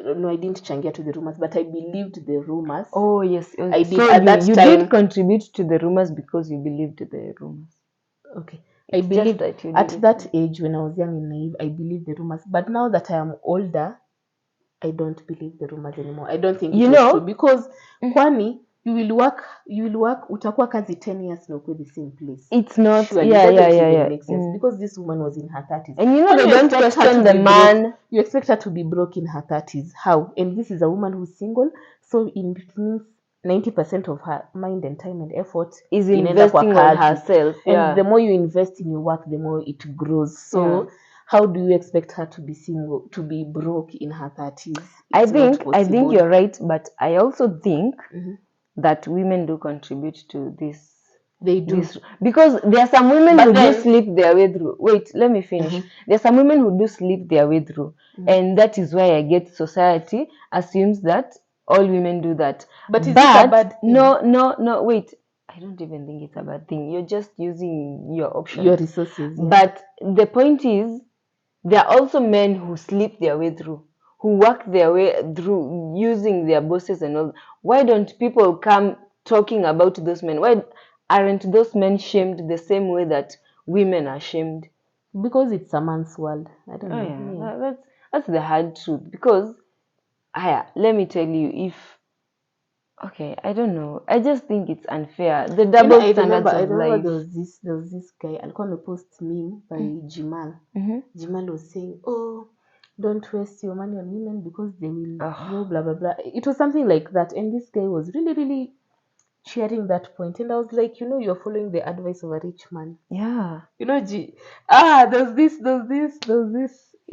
No, I didn't changia to the rumors, but I believed the rumors.
Oh, yes.
I did.
So
At that
you
time,
did contribute to the rumors because you believed the rumors.
Okay. I believe
that you
at
did
that age, when I was young and naive, I believed the rumors. But now that I am older, I don't believe the rumors anymore. I don't think it was true because kwani you will work, utakuwa kazi 10 years na ukwe the same place.
It's not.
Surely, it doesn't even make sense because this woman was in her 30s.
And they don't question the man.
You expect her to be broke in her 30s. How? And this is a woman who's single, so it means 90% of her mind and time and effort
is investing on herself.
And the more you invest in your work, the more it grows. So how do you expect her to be single, to be broke in her 30s?
I think you're right, but I also think that women do contribute to this.
They do.
Because there are some women who do sleep their way through. Wait, let me finish. There are some women who do sleep their way through. And that is why I get society assumes that all women do that.
But is it a bad thing?
No, wait. I don't even think it's a bad thing. You're just using your options.
Your resources. Yeah.
But the point is, there are also men who sleep their way through, who work their way through using their bosses and all. Why don't people come talking about those men? Why aren't those men shamed the same way that women are shamed?
Because it's a man's world. I don't know.
Yeah. That's the hard truth. Because, let me tell you, I don't know. I just think it's unfair. The double standards of life.
I remember there was this guy, alikuwa amepost meme by Jimal. Jimal was saying, "Oh, don't waste your money on women because they will grow, blah blah blah." It was something like that, and this guy was really, really sharing that point, and I was like, you're following the advice of a rich man.
Yeah.
There's this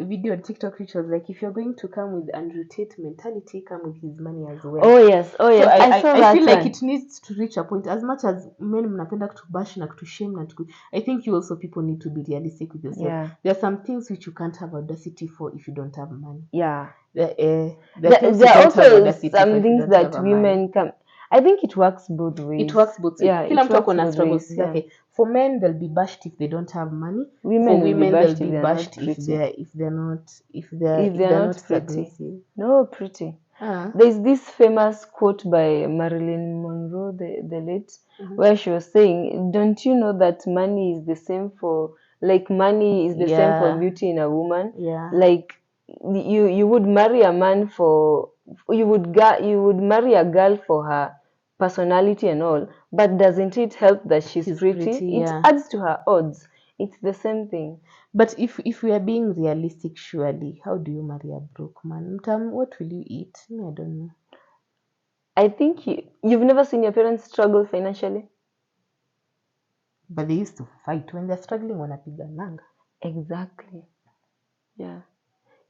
video on TikTok which was like, if you're going to come with Andrew Tate mentality, come with his money as well.
Oh yes. So
I feel like it needs to reach a point. As much as men mnapenda kutubash na kutushame I think you also people need to be realistic with yourself.
Yeah.
There are some things which you can't have audacity for if you don't have money.
Yeah.
There are also
some things that women can. I think it works both ways.
It works both ways.
Yeah,
Kila mtu ako na struggles zake. For men, they'll be bashed if they don't have money.
Women
For women, they'll be
bashed
if they're not
pretty.
Aggressive.
No, pretty. There's this famous quote by Marilyn Monroe, the late, where she was saying, "Don't you know that money is the same for beauty in a woman?
Yeah.
Like you would marry a man for you would marry a girl for her personality and all, but doesn't it help that she's pretty? It adds to her odds. It's the same thing."
But if we are being realistic, surely, how do you marry a broke man? What will you eat? I don't know.
I think you've never seen your parents struggle financially.
But they used to fight. When they're struggling, wanapiga nanga.
Exactly. Yeah.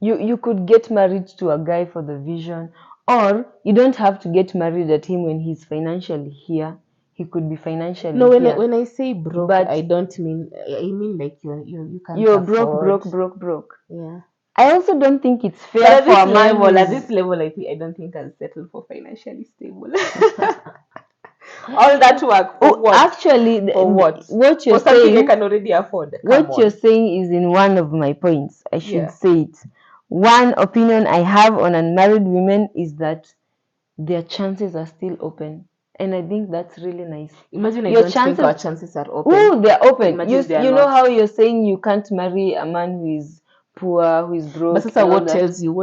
You could get married to a guy for the vision, Or you don't have to get married at him when he's financially here. He could be financially
No,
here.
when I say broke,
But
I don't mean, I mean like you can't
you're
afford.
broke.
Yeah.
I also don't think it's
But
fair
at
for
this
a man
level, at
who's
this level, I don't think I'll settle for financially stable. All that work for what?
Actually,
For what?
what you're
For something I
saying,
can already afford. Come
what you're
on.
saying is in one of my points. I should
Yeah.
say it. One opinion I have on unmarried women is that their chances are still open. And I think that's really nice.
Imagine I
Your
don't think our chances are open.
Oh, they're open.
Imagine they are
You know
not.
how you're saying you can't marry a man who is poor, who is broke,
But sasa
and all
what
that.
tells you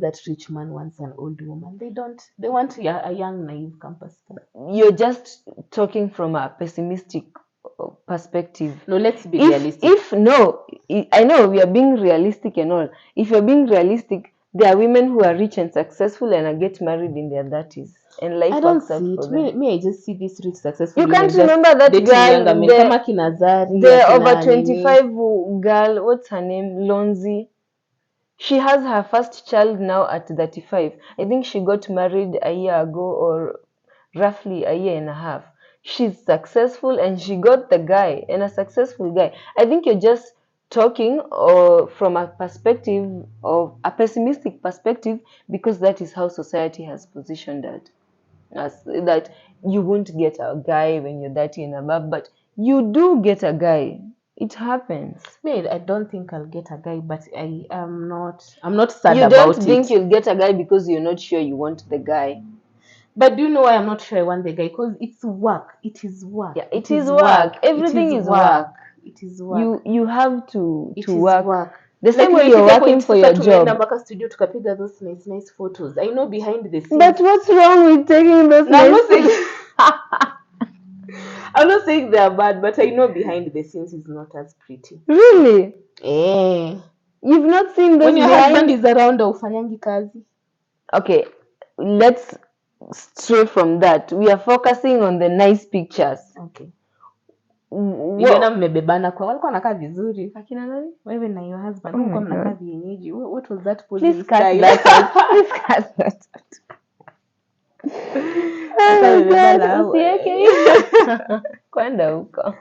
that rich man wants an old woman? They don't. They want a young, naive campus girl.
You're just talking from a pessimistic perspective.
No, let's be realistic.
I know we are being realistic and all. If you're being realistic, there are women who are rich and successful and are get married in their 30s. And life
I don't
works out
see
for
it.
them.
Me, I just see this rich, successful
You
women
can't
just
remember that
dating
girl,
younger men. Kama kina Zari,
the
akina
over
nini.
25 girl, what's her name? Lonzi. She has her first child now at 35. I think she got married a year ago or roughly a year and a half. She's successful and she got the guy, and a successful guy. I think you're just talking from a perspective of a pessimistic perspective, because that is how society has positioned it. As that you won't get a guy when you're 30 and above, but you do get a guy. It happens.
Me, I don't think I'll get a guy, but I'm not sad
You
about
don't think
it.
you'll get a guy because you're not sure you want the guy.
But do you know why I'm not sure I want the guy? Because it's work. It is work.
Yeah, it is work. Everything is work.
It is work.
You have to
It
work.
is work.
The same way you're working for your job.
mpaka studio tukapiga those nice photos. I know behind the scenes.
But what's wrong with taking those
No,
nice photos?
I'm not saying they're bad, but I know behind the scenes is not as pretty.
Really?
Eh.
You've not seen those
When your
behind?
husband is around, ufanyangi kazi.
Okay, let's stray from that. We are focusing on the nice pictures.
Okay. Niliona mmebebana kwa walikuwa wanakaa vizuri.
Akina nani?
Wewe na your husband.
Oh my
Mko mnakaa
God.
vienyeji. What was that posing
Please cut
style?
that out. Please cut that out. Oh God, usiweke hizo. Kwenda huko.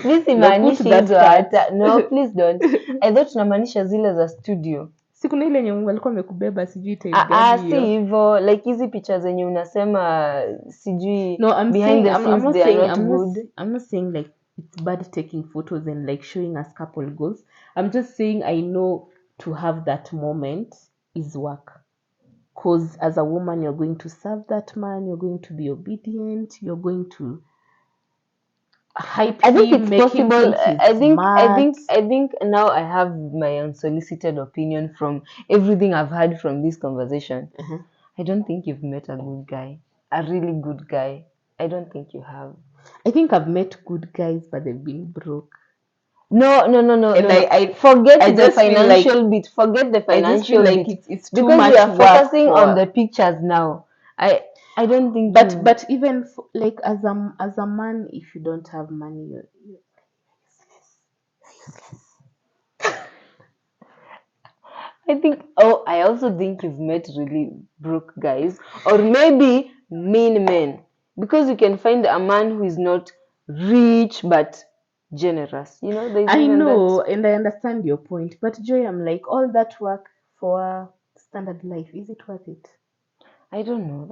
Mi simaanishi hizo hata. No, please don't. I thought tunamaanisha zile za studio.
Si kuna ile yenye walikuwa wamekubeba sijui type
Si
gani hiyo.
hivyo, like hizi picha zenye unasema sijui
No,
behind the scenes they are not good.
I'm not saying like it's bad taking photos and like showing us couple goals. I'm just saying I know to have that moment is work. Because as a woman, you're going to serve that man, you're going to be obedient, you're going to hype him,
I think it's
make him
possible.
think he's smart.
I think now I have my unsolicited opinion from everything I've heard from this conversation. I don't think you've met a good guy, a really good guy. I don't think you have.
I think I've met good guys, but they've been broke.
No.
And I
forget the financial bit. Forget the financial bit.
It's too
because
much
we are
work
focusing on the pictures now. I don't think.
But even like as a man, if you don't have money, you're
I also think you've met really broke guys, or maybe mean men, because you can find a man who is not rich but generous. You know, there's
I
even
know,
that.
and I understand your point, but Joy, I'm like, all that work for standard life, is it worth it?
I don't know.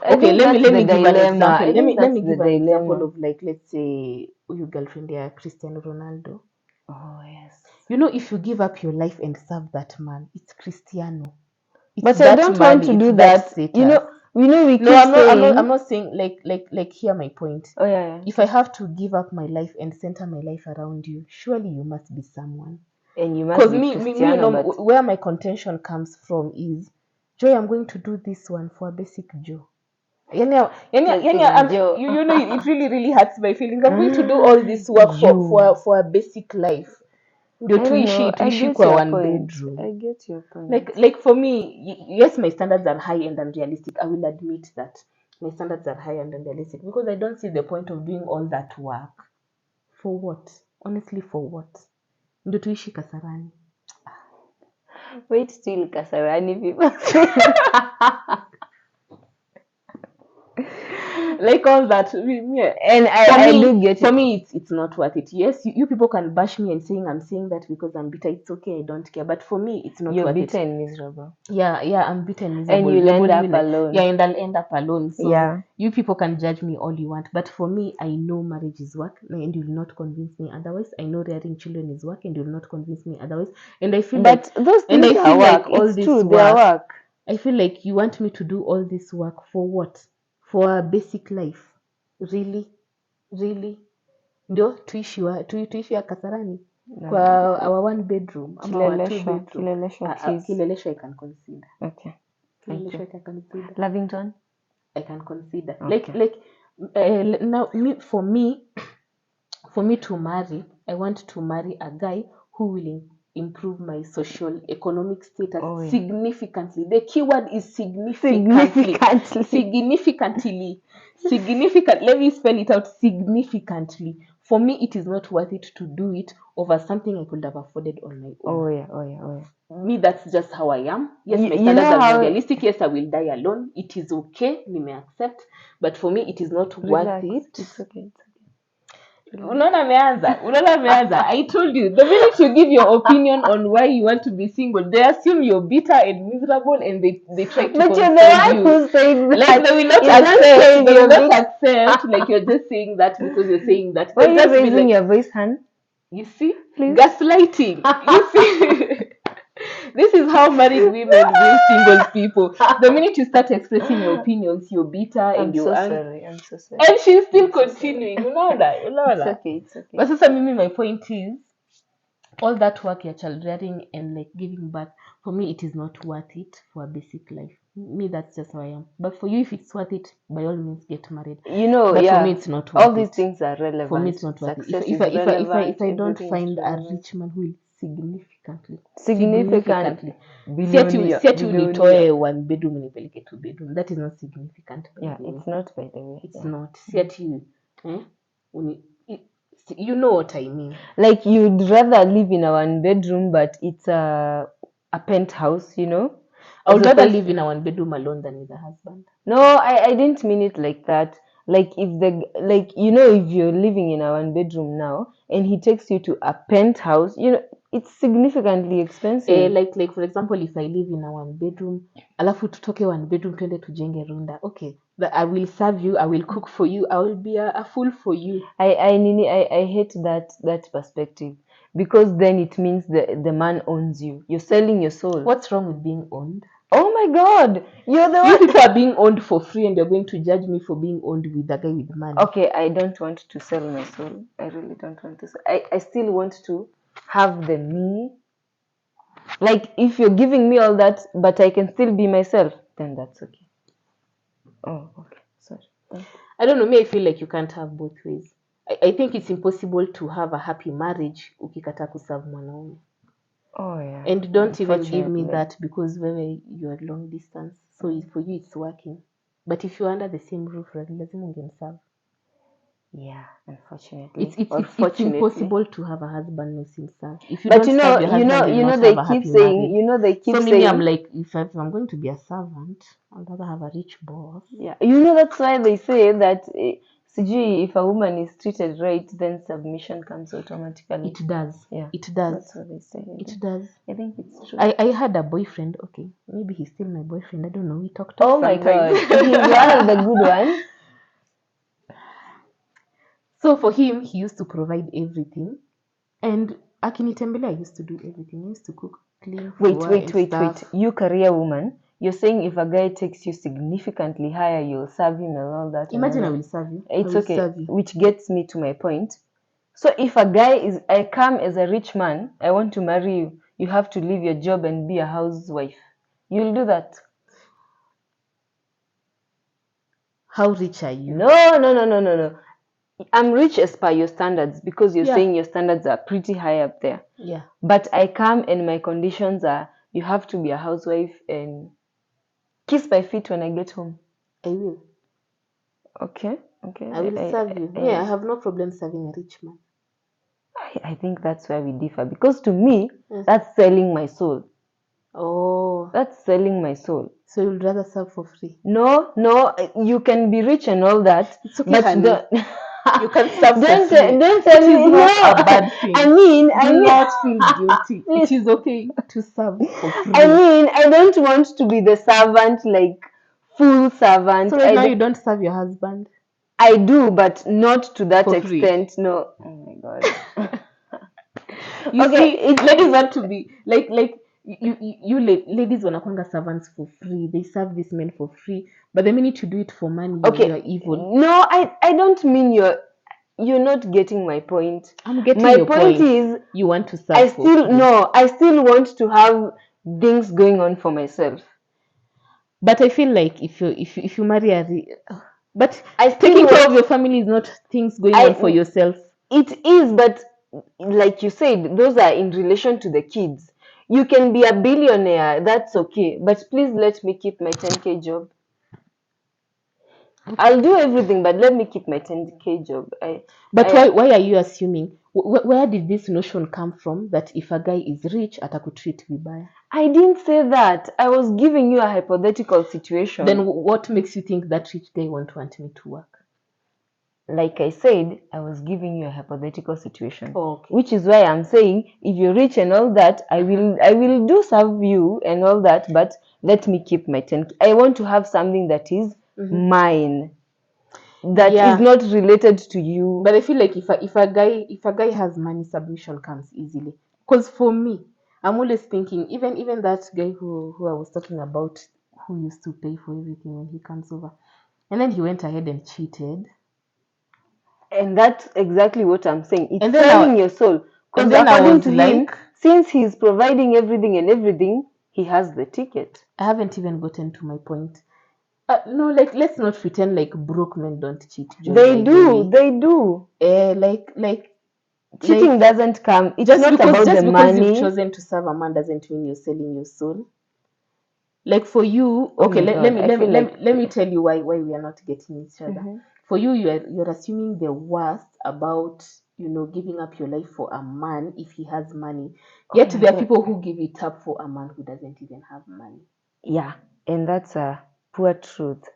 Okay, let me give an example. Let me give an
dilemma.
example of like, let's say your girlfriend, yeah, Cristiano Ronaldo.
Oh yes.
You know, if you give up your life and serve that man, it's Cristiano.
But I don't want to do that. You know, we keep saying.
I'm not saying like hear my point.
Oh yeah.
If I have to give up my life and center my life around you, surely you must be someone.
And you must be Cristiano.
Because where my contention comes from is, Joy, I'm going to do this one for a basic Joe. You know, it really hurts my feelings. I'm going to do all this work for a basic life. Ndio tuishi kwa one bedroom.
I get your point.
Like for me, yes, my standards are high and unrealistic. I will admit that my standards are high and unrealistic, because I don't see the point of doing all that work. For what? Honestly, for what? Ndio tuishi Kasarani.
Wait till Kasarani people.
like all that.
And
For
I
me,
do get
for
it.
me, it's not worth it. Yes, you people can bash me and saying I'm saying that because I'm bitter. It's okay, I don't care. But for me, it's not
You're
worth
bitter
it.
and miserable.
Yeah, I'm bitter and
And
miserable.
you'll end
Nobody
up
will like-
alone.
Yeah, and I'll end up alone. So
Yeah.
you people can judge me all you want, but for me, I know marriage is work, and you'll not convince me otherwise. I know rearing children is work, and you'll not convince me otherwise. And I feel
But those
and
things
I
are
feel
work.
like all
It's
this
true, they are work.
I feel like you want me to do all this work for what? For a basic life? Really? Ndio tuishi ya Kasarani kwa our one bedroom ama our two bedroom. Kileleshwa I can consider.
Okay. Thank
Kileleshwa
you.
I can consider.
Lavington?
I can consider.
Okay.
Now for me to marry, I want to marry a guy who will improve my social economic status significantly. The keyword is significantly. Significant. Let me spell it out. Significantly. For me, it is not worth it to do it over something I could have afforded on my own. Me, that's just how I am. Yes, my standards are unrealistic. Yes, I will die alone. It is okay. You may accept. But for me, it is not worth it.
It's okay.
Unaona ameanza. I told you, the minute you give your opinion on why you want to be single, they assume you're bitter and miserable, and they try to
But you're
console
the one
you.
who said that.
Like they will not accept. Like you're just saying that because you're saying that.
Why are
They'll
you
just be
raising
like,
your voice, hun?
you see,
Please.
gaslighting. You see. This is how married women view single people. The minute you start expressing your opinions, you're bitter and you're angry.
I'm so sorry.
And she's still continuing. Unaona.
It's okay.
But sasa mimi, my point is, all that work, your child rearing and like giving birth, for me, it is not worth it for a basic life. Me, that's just how I am. But for you, if it's worth it, by all means, get married. But for me, it's not worth it.
All these things are relevant.
For me, it's not worth it.
Success
If I don't find a rich man who will significantly siati unitoe one bedroom nipeleke two bedroom, that is not significant.
It's not, by the way.
It's not. Siati you know what I mean.
Like you'd rather live in a one bedroom, but it's a penthouse, you know.
I would rather live in a one bedroom alone than with a husband.
No, I didn't mean it like that. Like if you're living in a one bedroom now and he takes you to a penthouse, it's significantly expensive.
Like for example, if I live in a one bedroom, alafu tutoke one bedroom twende tujenge runda. Okay, I will serve you, I will cook for you, I will be a fool for you.
I hate that perspective, because then it means the man owns you. You're selling your soul.
What's wrong with being owned?
Oh my God, you're the
You
one.
people are being owned for free, and you're going to judge me for being owned with a guy with money.
Okay, I don't want to sell my soul. I really don't want to. I still want to have the me. Like if you're giving me all that, but I can still be myself, then that's okay. Oh, okay. Sorry.
I don't know. Me, I feel like you can't have both ways. I think it's impossible to have a happy marriage ukikataa kuserve mwanaume.
Oh yeah.
And don't even give me that, because when you're long distance, so for you it's working. But if you're under the same roof, lazima ungemserve.
Yeah, unfortunately.
It's impossible to have a husband who seems serve. If you
But
don't serve your husband, you not
they
have a
keep
happy
saying,
marriage.
they keep
so
saying.
maybe I'm like, if I'm going to be a servant, I'd rather have a rich boss.
Yeah, that's why they say that if a woman is treated right, then submission comes automatically.
It does.
Yeah,
it does.
That's what they say.
It does.
I think it's true.
I had a boyfriend. Okay, maybe he's still my boyfriend. I don't know. We talked.
Oh my God, he's one of the good ones.
So for him, he used to provide everything, and akinitembelea, I used to do everything. I used to cook, clean.
Wait. You career woman, you're saying if a guy takes you significantly higher, you'll serve him and all that.
Imagine I will serve you.
It's okay. Which gets me to my point. So if a guy I come as a rich man, I want to marry you, you have to leave your job and be a housewife. You'll do that?
How rich are you?
No. I'm rich as per your standards, because you're saying your standards are pretty high up there.
Yeah.
But I come and my conditions are, you have to be a housewife and kiss my feet when I get home.
I will.
Okay.
I will serve you. I have no problem serving a rich man.
I think that's where we differ, because to me, that's selling my soul.
Oh, Oh,
That's selling my soul.
so you'd rather serve for free?
No, you can be rich and all that,
It's okay,
but
honey. You can serve for
don't
free.
don't tell
It
me
is not
no.
a bad thing.
I mean,
Do not feel guilty. It
please.
is okay to serve for free.
I mean, I don't want to be the servant, like full servant.
So right now you don't serve your husband
I do, but not to that
for free.
extent. No. Oh my God.
You
Okay,
see, ladies want to be like ladies wanakwanga servants for free. They serve these men for free, but the minute you do it for money, you're evil.
No, I don't mean you're not getting my point.
I'm getting
My
your
point is
you want to serve for free.
I still want to have things going on for myself.
But I feel like if you marry but
I still
taking care of your family is not things going on for yourself.
It is, but like you said, those are in relation to the kids. You can be a billionaire, that's okay, but please let me keep my 10K job. I'll do everything, but let me keep my 10K job.
Why are you assuming? Where did this notion come from that if a guy is rich, atakutreat vibaya?
I didn't say that. I was giving you a hypothetical situation.
Then what makes you think that rich guy won't want me to work?
Like I said, I was giving you a hypothetical situation.
Okay.
Which is why I'm saying, if you're rich and all that, I will do serve you and all that, but let me keep my 10K. I want to have something that is mine. That is not related to you.
But I feel like if a guy has money, submission comes easily. Because for me, I'm always thinking, even that guy who I was talking about, who used to pay for everything when he comes over, and then he went ahead and cheated.
And that's exactly what I'm saying. It's
And then
selling your soul. Because according to him, since he's providing everything, he has the ticket.
I haven't even gotten to my point. No, let's not pretend like broke men don't cheat.
They do. Cheating doesn't come. It's not about the money. Just
because you've chosen to serve a man doesn't mean you're selling your soul. Like for you, okay, let me tell you why we are not getting each other. For you, you're assuming the worst about giving up your life for a man if he has money. Yet there are people who give it up for a man who doesn't even have money.
Yeah, and that's a poor truth.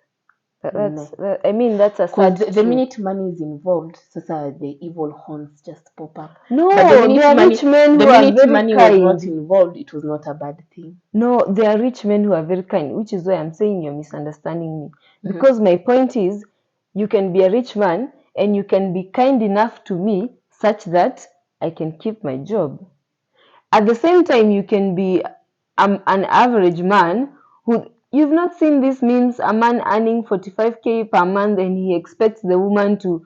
That's a sad truth.
The minute money is involved, the evil horns just pop up.
No, there are rich men who are very kind. The minute money
was not involved, it was not a bad thing.
No, there are rich men who are very kind, which is why I'm saying you're misunderstanding me. Because my point is, you can be a rich man and you can be kind enough to me such that I can keep my job. At the same time, you can be an average man who, you've not seen this means a man earning 45K per month and he expects the woman to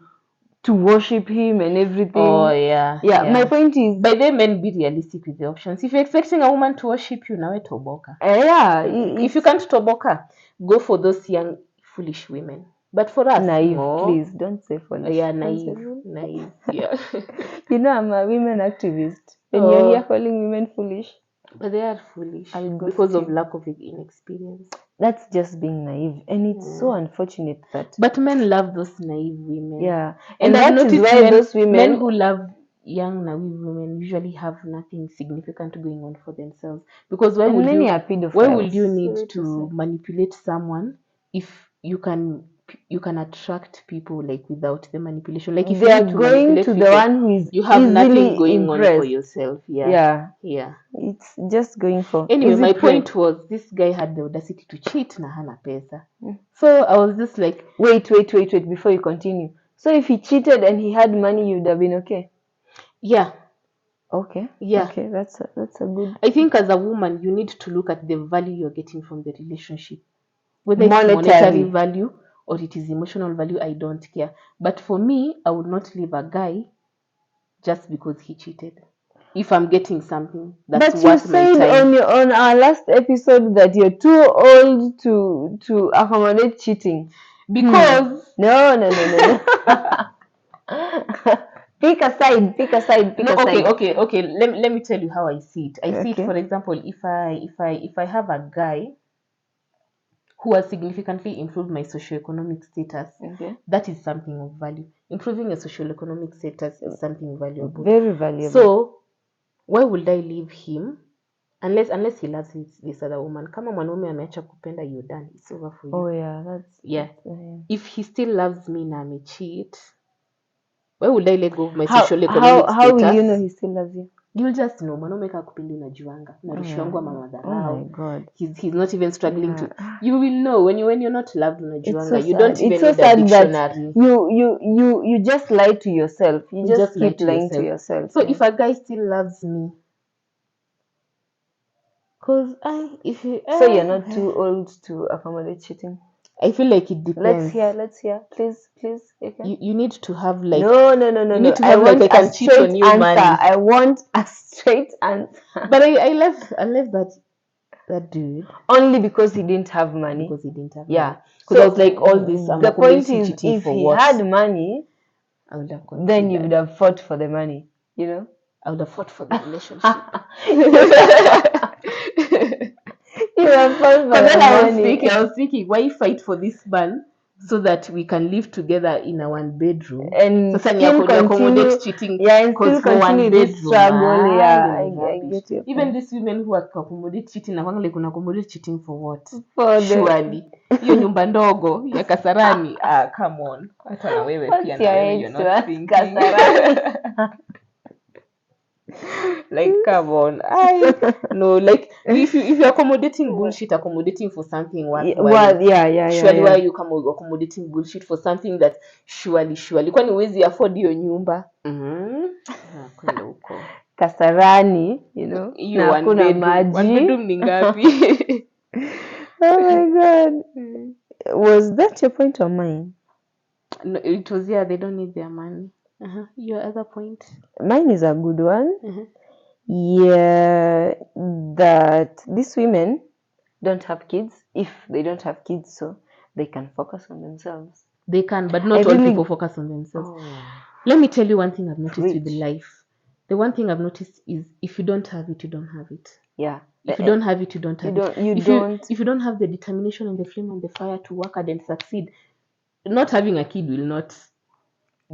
worship him and everything.
Oh, yeah.
My point is,
by the men, be realistic with the options. If you're expecting a woman to worship you, now toboka. If you can't toboka, go for those young, foolish women. But for us,
naive, please don't say foolish.
Yeah, naive. Yeah.
I'm a women activist. And you're here calling women foolish.
But they are foolish because of lack of inexperience.
That's just being naive, and it's so unfortunate that.
But men love those naive women.
Yeah, and that is why those
men who love young naive women usually have nothing significant going on for themselves. Because why would you need to manipulate someone if you can attract people like without the manipulation? Like if
they are going to the one who is
you have nothing going
impressed.
on for yourself. Yeah.
It's just going for.
Anyway, my point was this guy had the audacity to cheat na hana pesa. So I was just like,
wait before you continue. So if he cheated and he had money, you'd have been okay.
Yeah.
Okay.
Yeah.
Okay, that's a good.
I think as a woman, you need to look at the value you're getting from the relationship. Whether it's monetary value or it is emotional value, I don't care. But for me, I would not leave a guy just because he cheated. If I'm getting something that's worth my time. But
you said on our last episode that you're too old to accommodate cheating.
Because
no. Pick a side.
Okay. Let me tell you how I see it. I see it, for example, if I have a guy who has significantly improved my socioeconomic status, that is something of value. Improving your socioeconomic status is something valuable.
Very valuable.
So why would I leave him unless he loves this other woman. Kama mwanaume ameacha kupenda, you're done, it's over for you.
Oh yeah, that's
If he still loves me na amecheat, why would I let go of my
how
social economic status?
how will you know he still loves you?
You'll just know. Mwanaume kaa kupendi unajuanga. Narushi wangu ama madharau.
Oh my God.
He's not even struggling to. You will know when you're not loved unajuanga.
So
You don't even
it's so
need a
sad
dictionary.
that you just lie to yourself. You just
lie
keep lying to yourself.
So if a guy still loves me, cause if you
so you're not too old to accommodate cheating.
I feel like it depends.
Let's hear. Please.
You need to have like
No.
You need to
I
have
want
like I can cheat on you,
answer.
man.
I want a straight answer.
But I left that dude
only because he didn't have money.
Because he didn't have
Yeah.
money. Because I was like, all this.
The point is,
cheating
if
for
he
what?
had money,
I would have
then you would have fought for the money. You know.
I would have fought for the relationship.
You have fought for
But
the
then
money.
I was thinking, why fight for this man so that we can live together in a one bedroom
and
sasa
still continue
cheating
and
because
still
for one
continue this
bedroom
struggle. Yeah,
hiyo
I
ni rubbish.
get your
Even
point.
these women who are accommodate cheating na like una accommodate cheating for what?
For
Surely hiyo nyumba ndogo ya Kasarani, come on, hata na wewe pia na wewe you're not thinking
Kasarani.
like come on, no, like if you're accommodating bullshit, accommodating for something worthwhile. Surely why you come accommodating bullshit for something that surely kwani huwezi afford hiyo nyumba? Kwenda huko
Kasarani, you know,
hiyo
na hakuna maji.
One bedroom ni ngapi?
Oh my God. Was that your point or mine?
No, it was they don't need their money. Your other point?
Mine is a good one. Yeah, that these women don't have kids. If they don't have kids, so they can focus on themselves.
They can, but not all people focus on themselves. Let me tell you one thing I've noticed with life. The one thing I've noticed is if you don't have it, you don't have it.
Yeah.
If you don't have it, you don't have it. If you don't have the determination and the flame and the fire to work hard and succeed, not having a kid will not.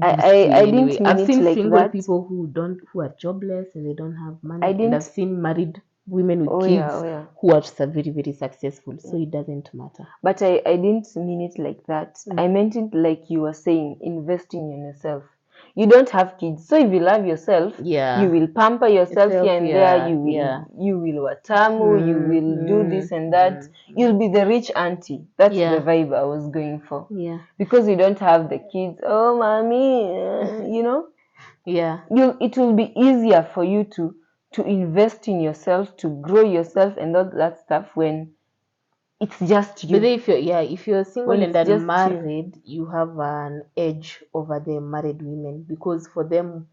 I didn't mean
I've seen
like
single
that.
people who are jobless and they don't have money. And I've seen married women with kids who are very, very successful. So it doesn't matter.
But I didn't mean it like that. I meant it like you were saying, investing in yourself. You don't have kids, so if you love yourself, you will pamper yourself here and there. You will watamu, you will do this and that. You'll be the rich auntie. That's the vibe I was going for.
Yeah.
Because you don't have the kids. Oh, mommy, you know.
Yeah.
It will be easier for you to invest in yourself, to grow yourself, and all that stuff when it's just you.
But if you're single and unmarried, you have an edge over the married women because for them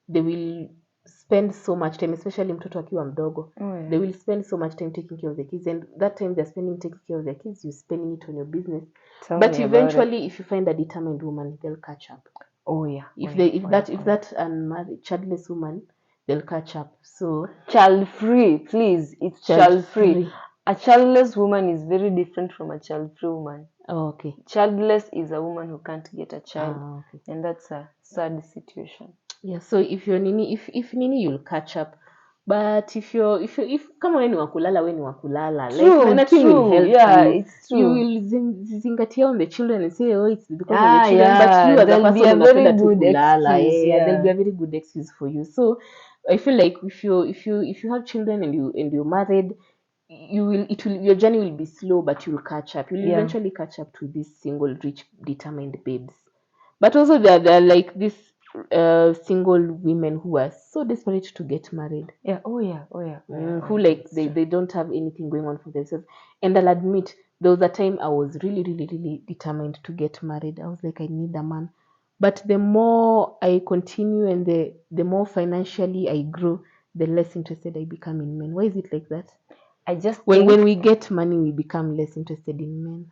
they will spend so much time, especially mtoto akiwa mdogo. They will spend so much time taking care of the kids, and that time they're spending taking care of the kids, you're spending it on your business. But eventually, if you find a determined woman, they'll catch up.
Oh yeah.
If that unmarried childless woman, they'll catch up. So
child free, please. It's child free. A childless woman is very different from a child-free woman.
Oh, okay.
Childless is a woman who can't get a child, and that's a sad situation.
Yeah. So if you're nini, if nini, you'll catch up. But if kama wewe ni wakulala, wewe ni wakulala. Like nothing will help you.
It's true.
You will zingatia on the children and say, oh, it's because of the children. But you as a person unapenda tu kulala. There'll be a very good excuse for you. So I feel like if you have children and you're married, your journey will be slow, but you'll catch up. You'll eventually catch up to these single, rich, determined babes. But also there are like these single women who are so desperate to get married.
Yeah.
Who like they don't have anything going on for themselves. And I'll admit, there was a time I was really, really, really determined to get married. I was like, I need a man. But the more I continue and the more financially I grow, the less interested I become in men. Why is it like that?
I just
when we get money, we become less interested in men.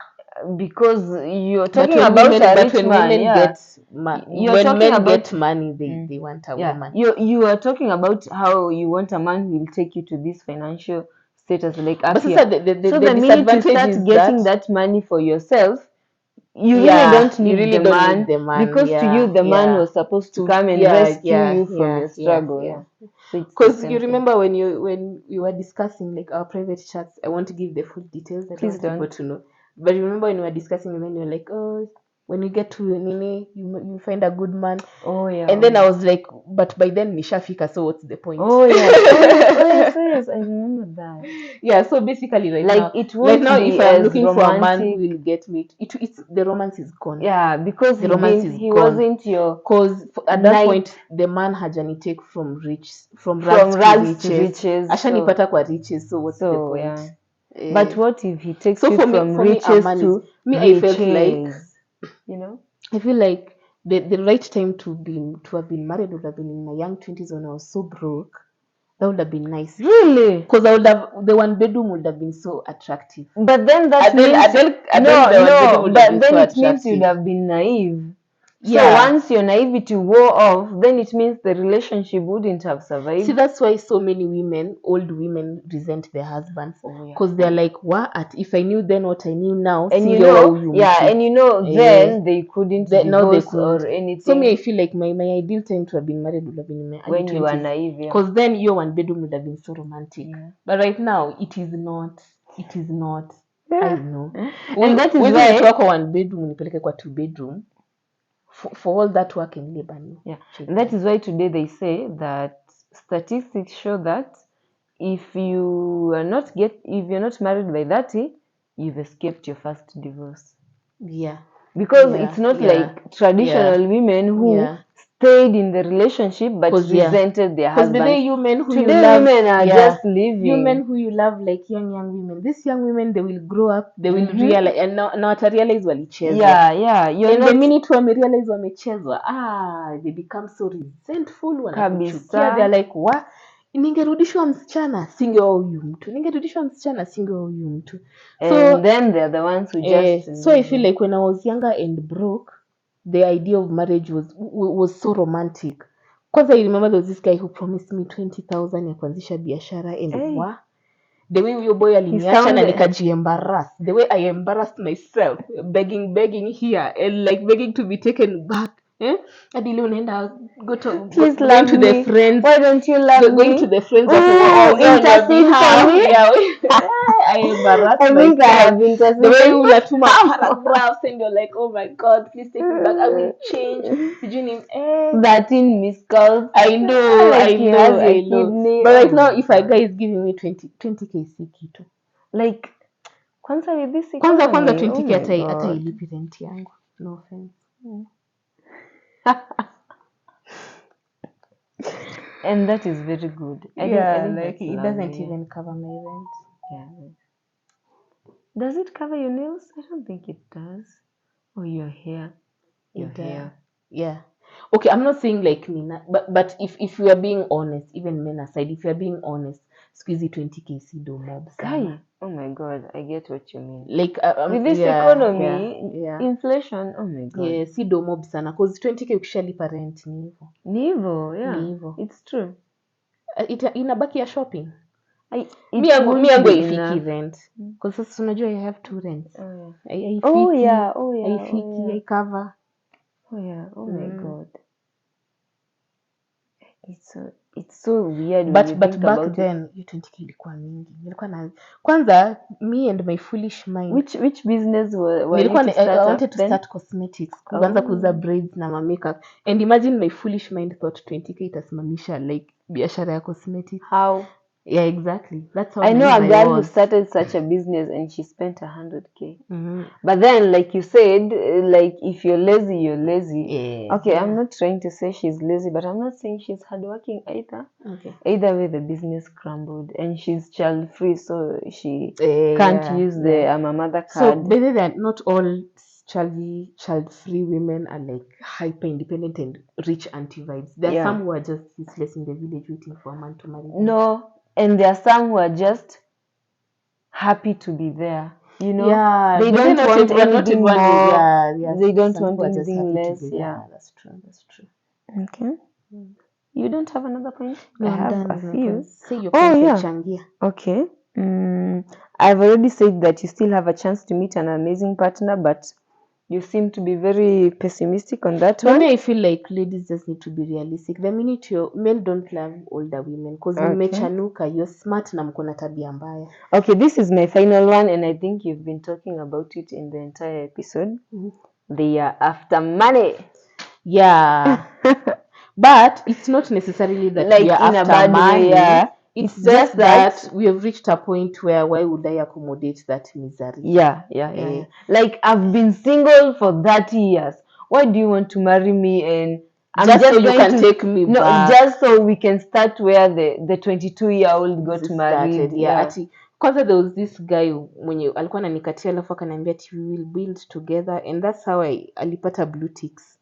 Because you're talking about a rich man.
When men get money, they want a woman.
You are talking about how you want a man who will take you to this financial status, like up here.
The
minute you start getting that money for yourself, you really
Yeah,
don't
you
need
really
the
don't
man,
need the man.
because to
Yeah,
you the man
yeah.
was supposed to
To
come and
yeah,
rescue
yeah,
you from
yeah,
your
yeah,
struggle.
yeah.
So it's the
Because
same
you
thing.
remember when we were discussing like our private chats, I want to give the full details. I
Please
don't want people
don't.
to know. But remember when we were discussing, and then you were like, oh, when you get to Nini, you find a good man.
Oh yeah.
And then I was like, but by then nishafika, so what's the point?
Oh yes. Oh yes. I remember that.
Yeah, so basically right
Like
now,
it won't
if
be
I'm
as
looking for a man who
romantic.
will get me, it's the romance is gone.
Yeah, because
The romance is
he
gone.
wasn't your
Because at that
night
point the man hajani take from
from
rags
rags
to
to riches. So,
ashanipata kwa riches, so what's the
so
point?
yeah. But what if he takes
So
you
for
from
me a
riches
man is
to
I felt like,
riches? You know?
I feel like the right time to have been married would have been in my young 20s when I was so broke. That would have been nice.
Really?
Because I would have, the one bedroom would have been so attractive.
But then that
Adele,
means
the one bedroom would have
but
been
then
so
it means you'd
attractive.
have been naive. So
Yeah.
once your naivety wore off, then it means the relationship wouldn't have survived.
See, that's why so many women, old women, resent their husbands.
Oh, yeah.
Because they're like, what? If I knew then what I knew now,
And you
singewa
know,
huyu
yeah,
mtu.
and you know, then they couldn't
Now they
divorce
couldn't.
or anything.
So me, I feel like my ideal time to have been married would have been in my early
when
20s.
you were naive, yeah.
Because then your one bedroom would have been so romantic.
Yeah.
But right now, it is not. It is not. I know.
And that is
Huwezi
why
nitoa kwa one bedroom nipeleke kwa two bedroom. For all that work in labor.
yeah. And that is why today they say that statistics show that if you're not married by 30, you've escaped your first divorce.
Yeah.
Because it's not like traditional women who stayed in the relationship but resented their husband.
Because today women who
today
you love,
women are just living.
Women who you love like young women. These young women, they will grow up, they will realize, and now realize walichezwa.
Yeah.
And the minute wamerealize wamechezwa, they become so resentful, wanakuchukia. They're like, what? Ningerudishwa msichana, singeoa huyu mtu. Ningerudishwa msichana, singeoa huyu mtu.
And then they're the ones who just
so I feel like when I was younger and broke, the idea of marriage was so romantic. Kwanza I remember there was this guy who promised me 20,000 ya kuanzisha biashara, and the way huyo boy aliniacha na nikajiembarrass. The way I embarrassed myself, begging here and like begging to be taken back. Hadi leo unaenda going to the friends.
Why don't you love me?
Going to the friends
intercede for me.
I embarrassed
I think I have interceded.
The way unatuma paragraphs and you're like, oh my God, please take me back. I will change.
That in missed calls.
I know,
like
I know. But right now, if a guy is giving me 20k si kitu.
Like, kwanza with this
Kwanza
economy,
20k hata ilipi rent yangu. No offense.
And that is very good. I think like
it doesn't even cover my rent.
Yeah. Does it cover your nails? I don't think it does. Or your hair. Your hair.
Yeah. Okay, I'm not saying like Nina, but if we are being honest, even men aside, if you are being honest, squeezy 20k si do mob sana.
Oh my God, I get what you mean.
Like
with this economy, inflation, oh my God.
Yeah, si do mob sana, cause 20k ukishalipa rent ni hivyo.
Ni hivyo, yeah. It's true.
Inabaki ya shopping.
Mi yangu
haifiki rent. Because sasa unajua I have two rents. Haifiki, I cover.
Oh my God. It's so weird
but back then hiyo 20k ilikuwa mingi. Nilikuwa na kwanza me and my foolish mind.
Which business were
I wanted to start cosmetics. Kuanza kuuza braids na makeup. And imagine my foolish mind thought 20k itasimamisha like biashara ya cosmetics.
How?
Yeah, exactly. That's how
I know a girl who started such a business and she spent 100k. But then, like you said, like if you're lazy, you're lazy.
Yeah.
Okay, I'm not trying to say she's lazy, but I'm not saying she's hardworking either.
Okay.
Either way, the business crumbled, and she's child free, so she can't use the I'm a mother card.
So better than not all child free women are like hyper independent and rich auntie vibes. There are some who are just useless in the village waiting for a man to marry them.
No, and there are some who are just happy to be there. You know, they don't want anything more. They don't want anything less. Yeah,
that's true.
Okay. You don't have another point?
No,
I have
a
few.
Say your points.
Okay. I've already said that you still have a chance to meet an amazing partner, but You seem to be very pessimistic on that
For
one.
me, I feel like ladies just need to be realistic. The minute men don't love older women because
Okay.
mmechanuka, you're smart na mko na tabia mbaya.
Okay, this is my final one, and I think you've been talking about it in the entire episode. They are after money.
Yeah. But it's not necessarily that
Like
we are
in a
after
bad way,
money.
yeah.
It's
It's
just
just
that we have reached a point where why would I accommodate that misery?
Yeah. Like I've been single for 30 years. Why do you want to marry me? And I'm
Just so you
going
can
to
take me
no,
back.
just so we can start where the 22-year-old got married.
Started, yeah. Ati kwanza there was this guy mwenye alikuwa ananikatia alafu akaniambia ati we will build together, and that's how alipata blue ticks.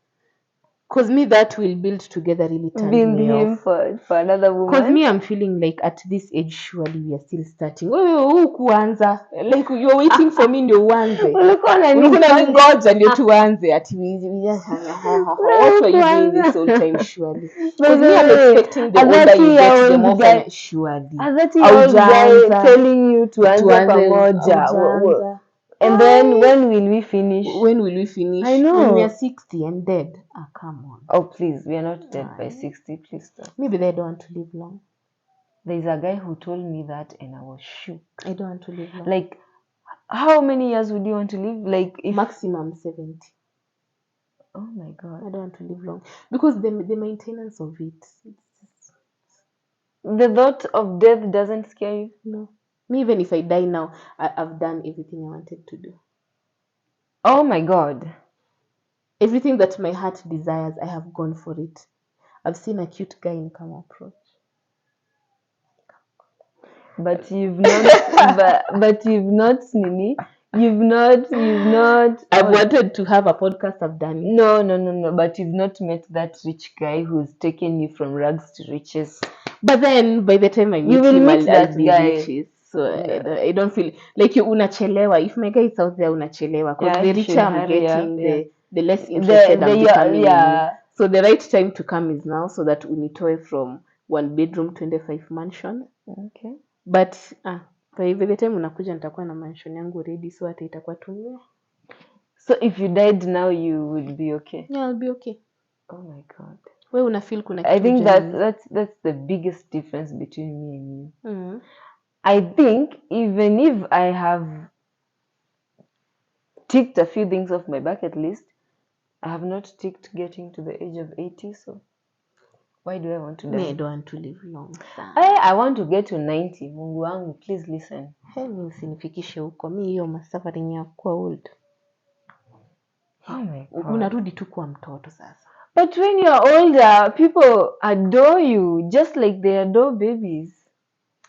Cause me that will build together really turned
Build
me
him
off.
for another woman.
Cause me I'm feeling like at this age surely we are still starting. Wewe kuanza like you're waiting for me ndio uanze.
Ulikuwa
unaningoja ndio tuanze ati what were you doing this whole time surely? Cause me I'm expecting the older you get the more fun surely.
A 30-year-old guy telling you tuanze pamoja. And then when will we finish?
When will we finish?
I know.
When we are 60 and dead. Come on.
Oh, please. We are not dead by 60. Please stop.
Maybe they don't want to live long.
There's a guy who told me that and I was shook.
I don't want to live long.
Like, how many years would you want to live? Like,
maximum 70.
Oh my God.
I don't want to live long. Because the maintenance of it.
The thought of death doesn't scare you?
No. Me, even if I die now, I've done everything I wanted to do.
Oh my God.
Everything that my heart desires, I have gone for it. I've seen a cute guy in come approach.
But you've not, but you've not, Nini. You've not.
I've wanted to have a podcast. I've done it.
No. But you've not met that rich guy who's taken you from rags to riches.
But then, by the time I meet him, I'll be riches. So I don't feel like you unachelewa. If my guy is out there, unachelewa. Because the richer I'm getting, the less interested I'm becoming in you. So the right time to come is now, so that unitoe from 1 bedroom 25 mansion.
Okay.
But by the time unakuja nitakuwa na mansion yangu ready, so hata itakuwa tu.
So if you died now, you would be okay?
Yeah, I'll be okay.
Oh my God.
Wewe unafeel kuna kitu.
I think that's the biggest difference between me and you. I think even if I have ticked a few things off my bucket list, I have not ticked getting to the age of 80, so why do I want to die?
Me, I don't want to live long.
I want to get to 90. Mungu wangu, please listen.
Mi usinifikishe huko. Mi hiyo masafari ya kuwa old.
Oh my God.
Unarudi tu kuwa mtoto sasa.
But when you're older, people adore you just like they adore babies.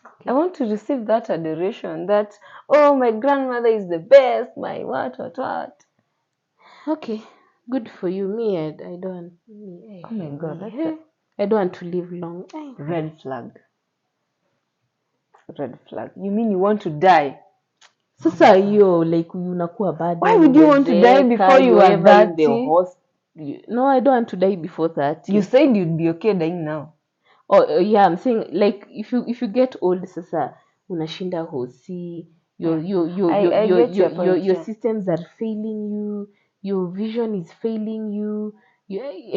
Okay. I want to receive that adoration, that, oh, my grandmother is the best, my what.
Okay, good for you. Me, I don't.
Oh my God,
I don't want to live long.
Red flag. Red flag. You mean you want to die?
Sasa hiyo like unakuwa bad.
Why would you want to die before you are 30?
No, I don't want to die before 30.
You said you'd be okay dying now.
Oh yeah, I'm saying like if you get old, sasa unashinda hosi. Your systems are failing you. Your vision is failing you.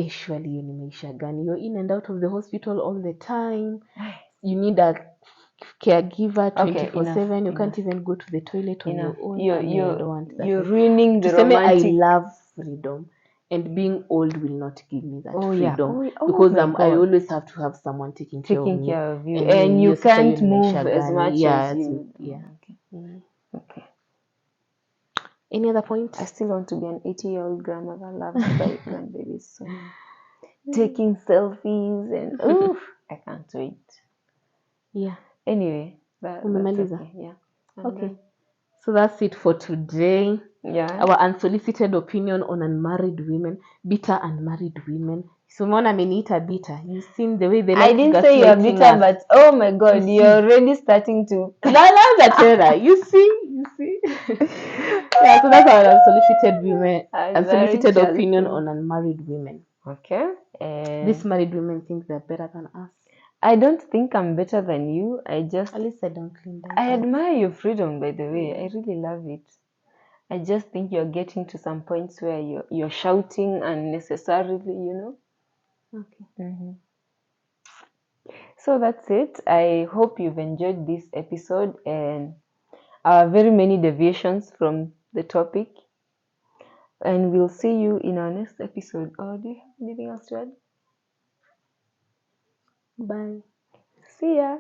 Surely hiyo ni maisha gani? You're in and out of the hospital all the time. You need a caregiver 24/7. You can't even go to the toilet on your own. I don't want that.
You're ruining the
romantic. I love freedom, and being old will not give me that freedom because I always have to have someone taking care of you,
and you can't move as much as you.
Yeah. Okay. Any other point?
I still want to be an 80-year-old grandmother loved by grandbabies. So taking selfies and I can't wait.
Yeah.
Anyway, that's okay. Yeah.
Okay. So that's it for today.
Yeah.
Our unsolicited opinion on unmarried women, bitter unmarried women. So Mona ameniita bitter. You've seen the way they like.
I didn't say you're bitter, but oh my God, you're already starting to.
You see. Yeah, so that's our unsolicited opinion on unmarried women.
Okay.
These married women think they're better than us.
I don't think I'm better than you. At
least I don't claim that.
I admire your freedom, by the way. I really love it. I just think you're getting to some points where you're shouting unnecessarily, you know.
Okay.
So that's it. I hope you've enjoyed this episode and very many deviations from the topic. And we'll see you in our next episode. Oh, do you have anything else to add?
Bye.
See ya.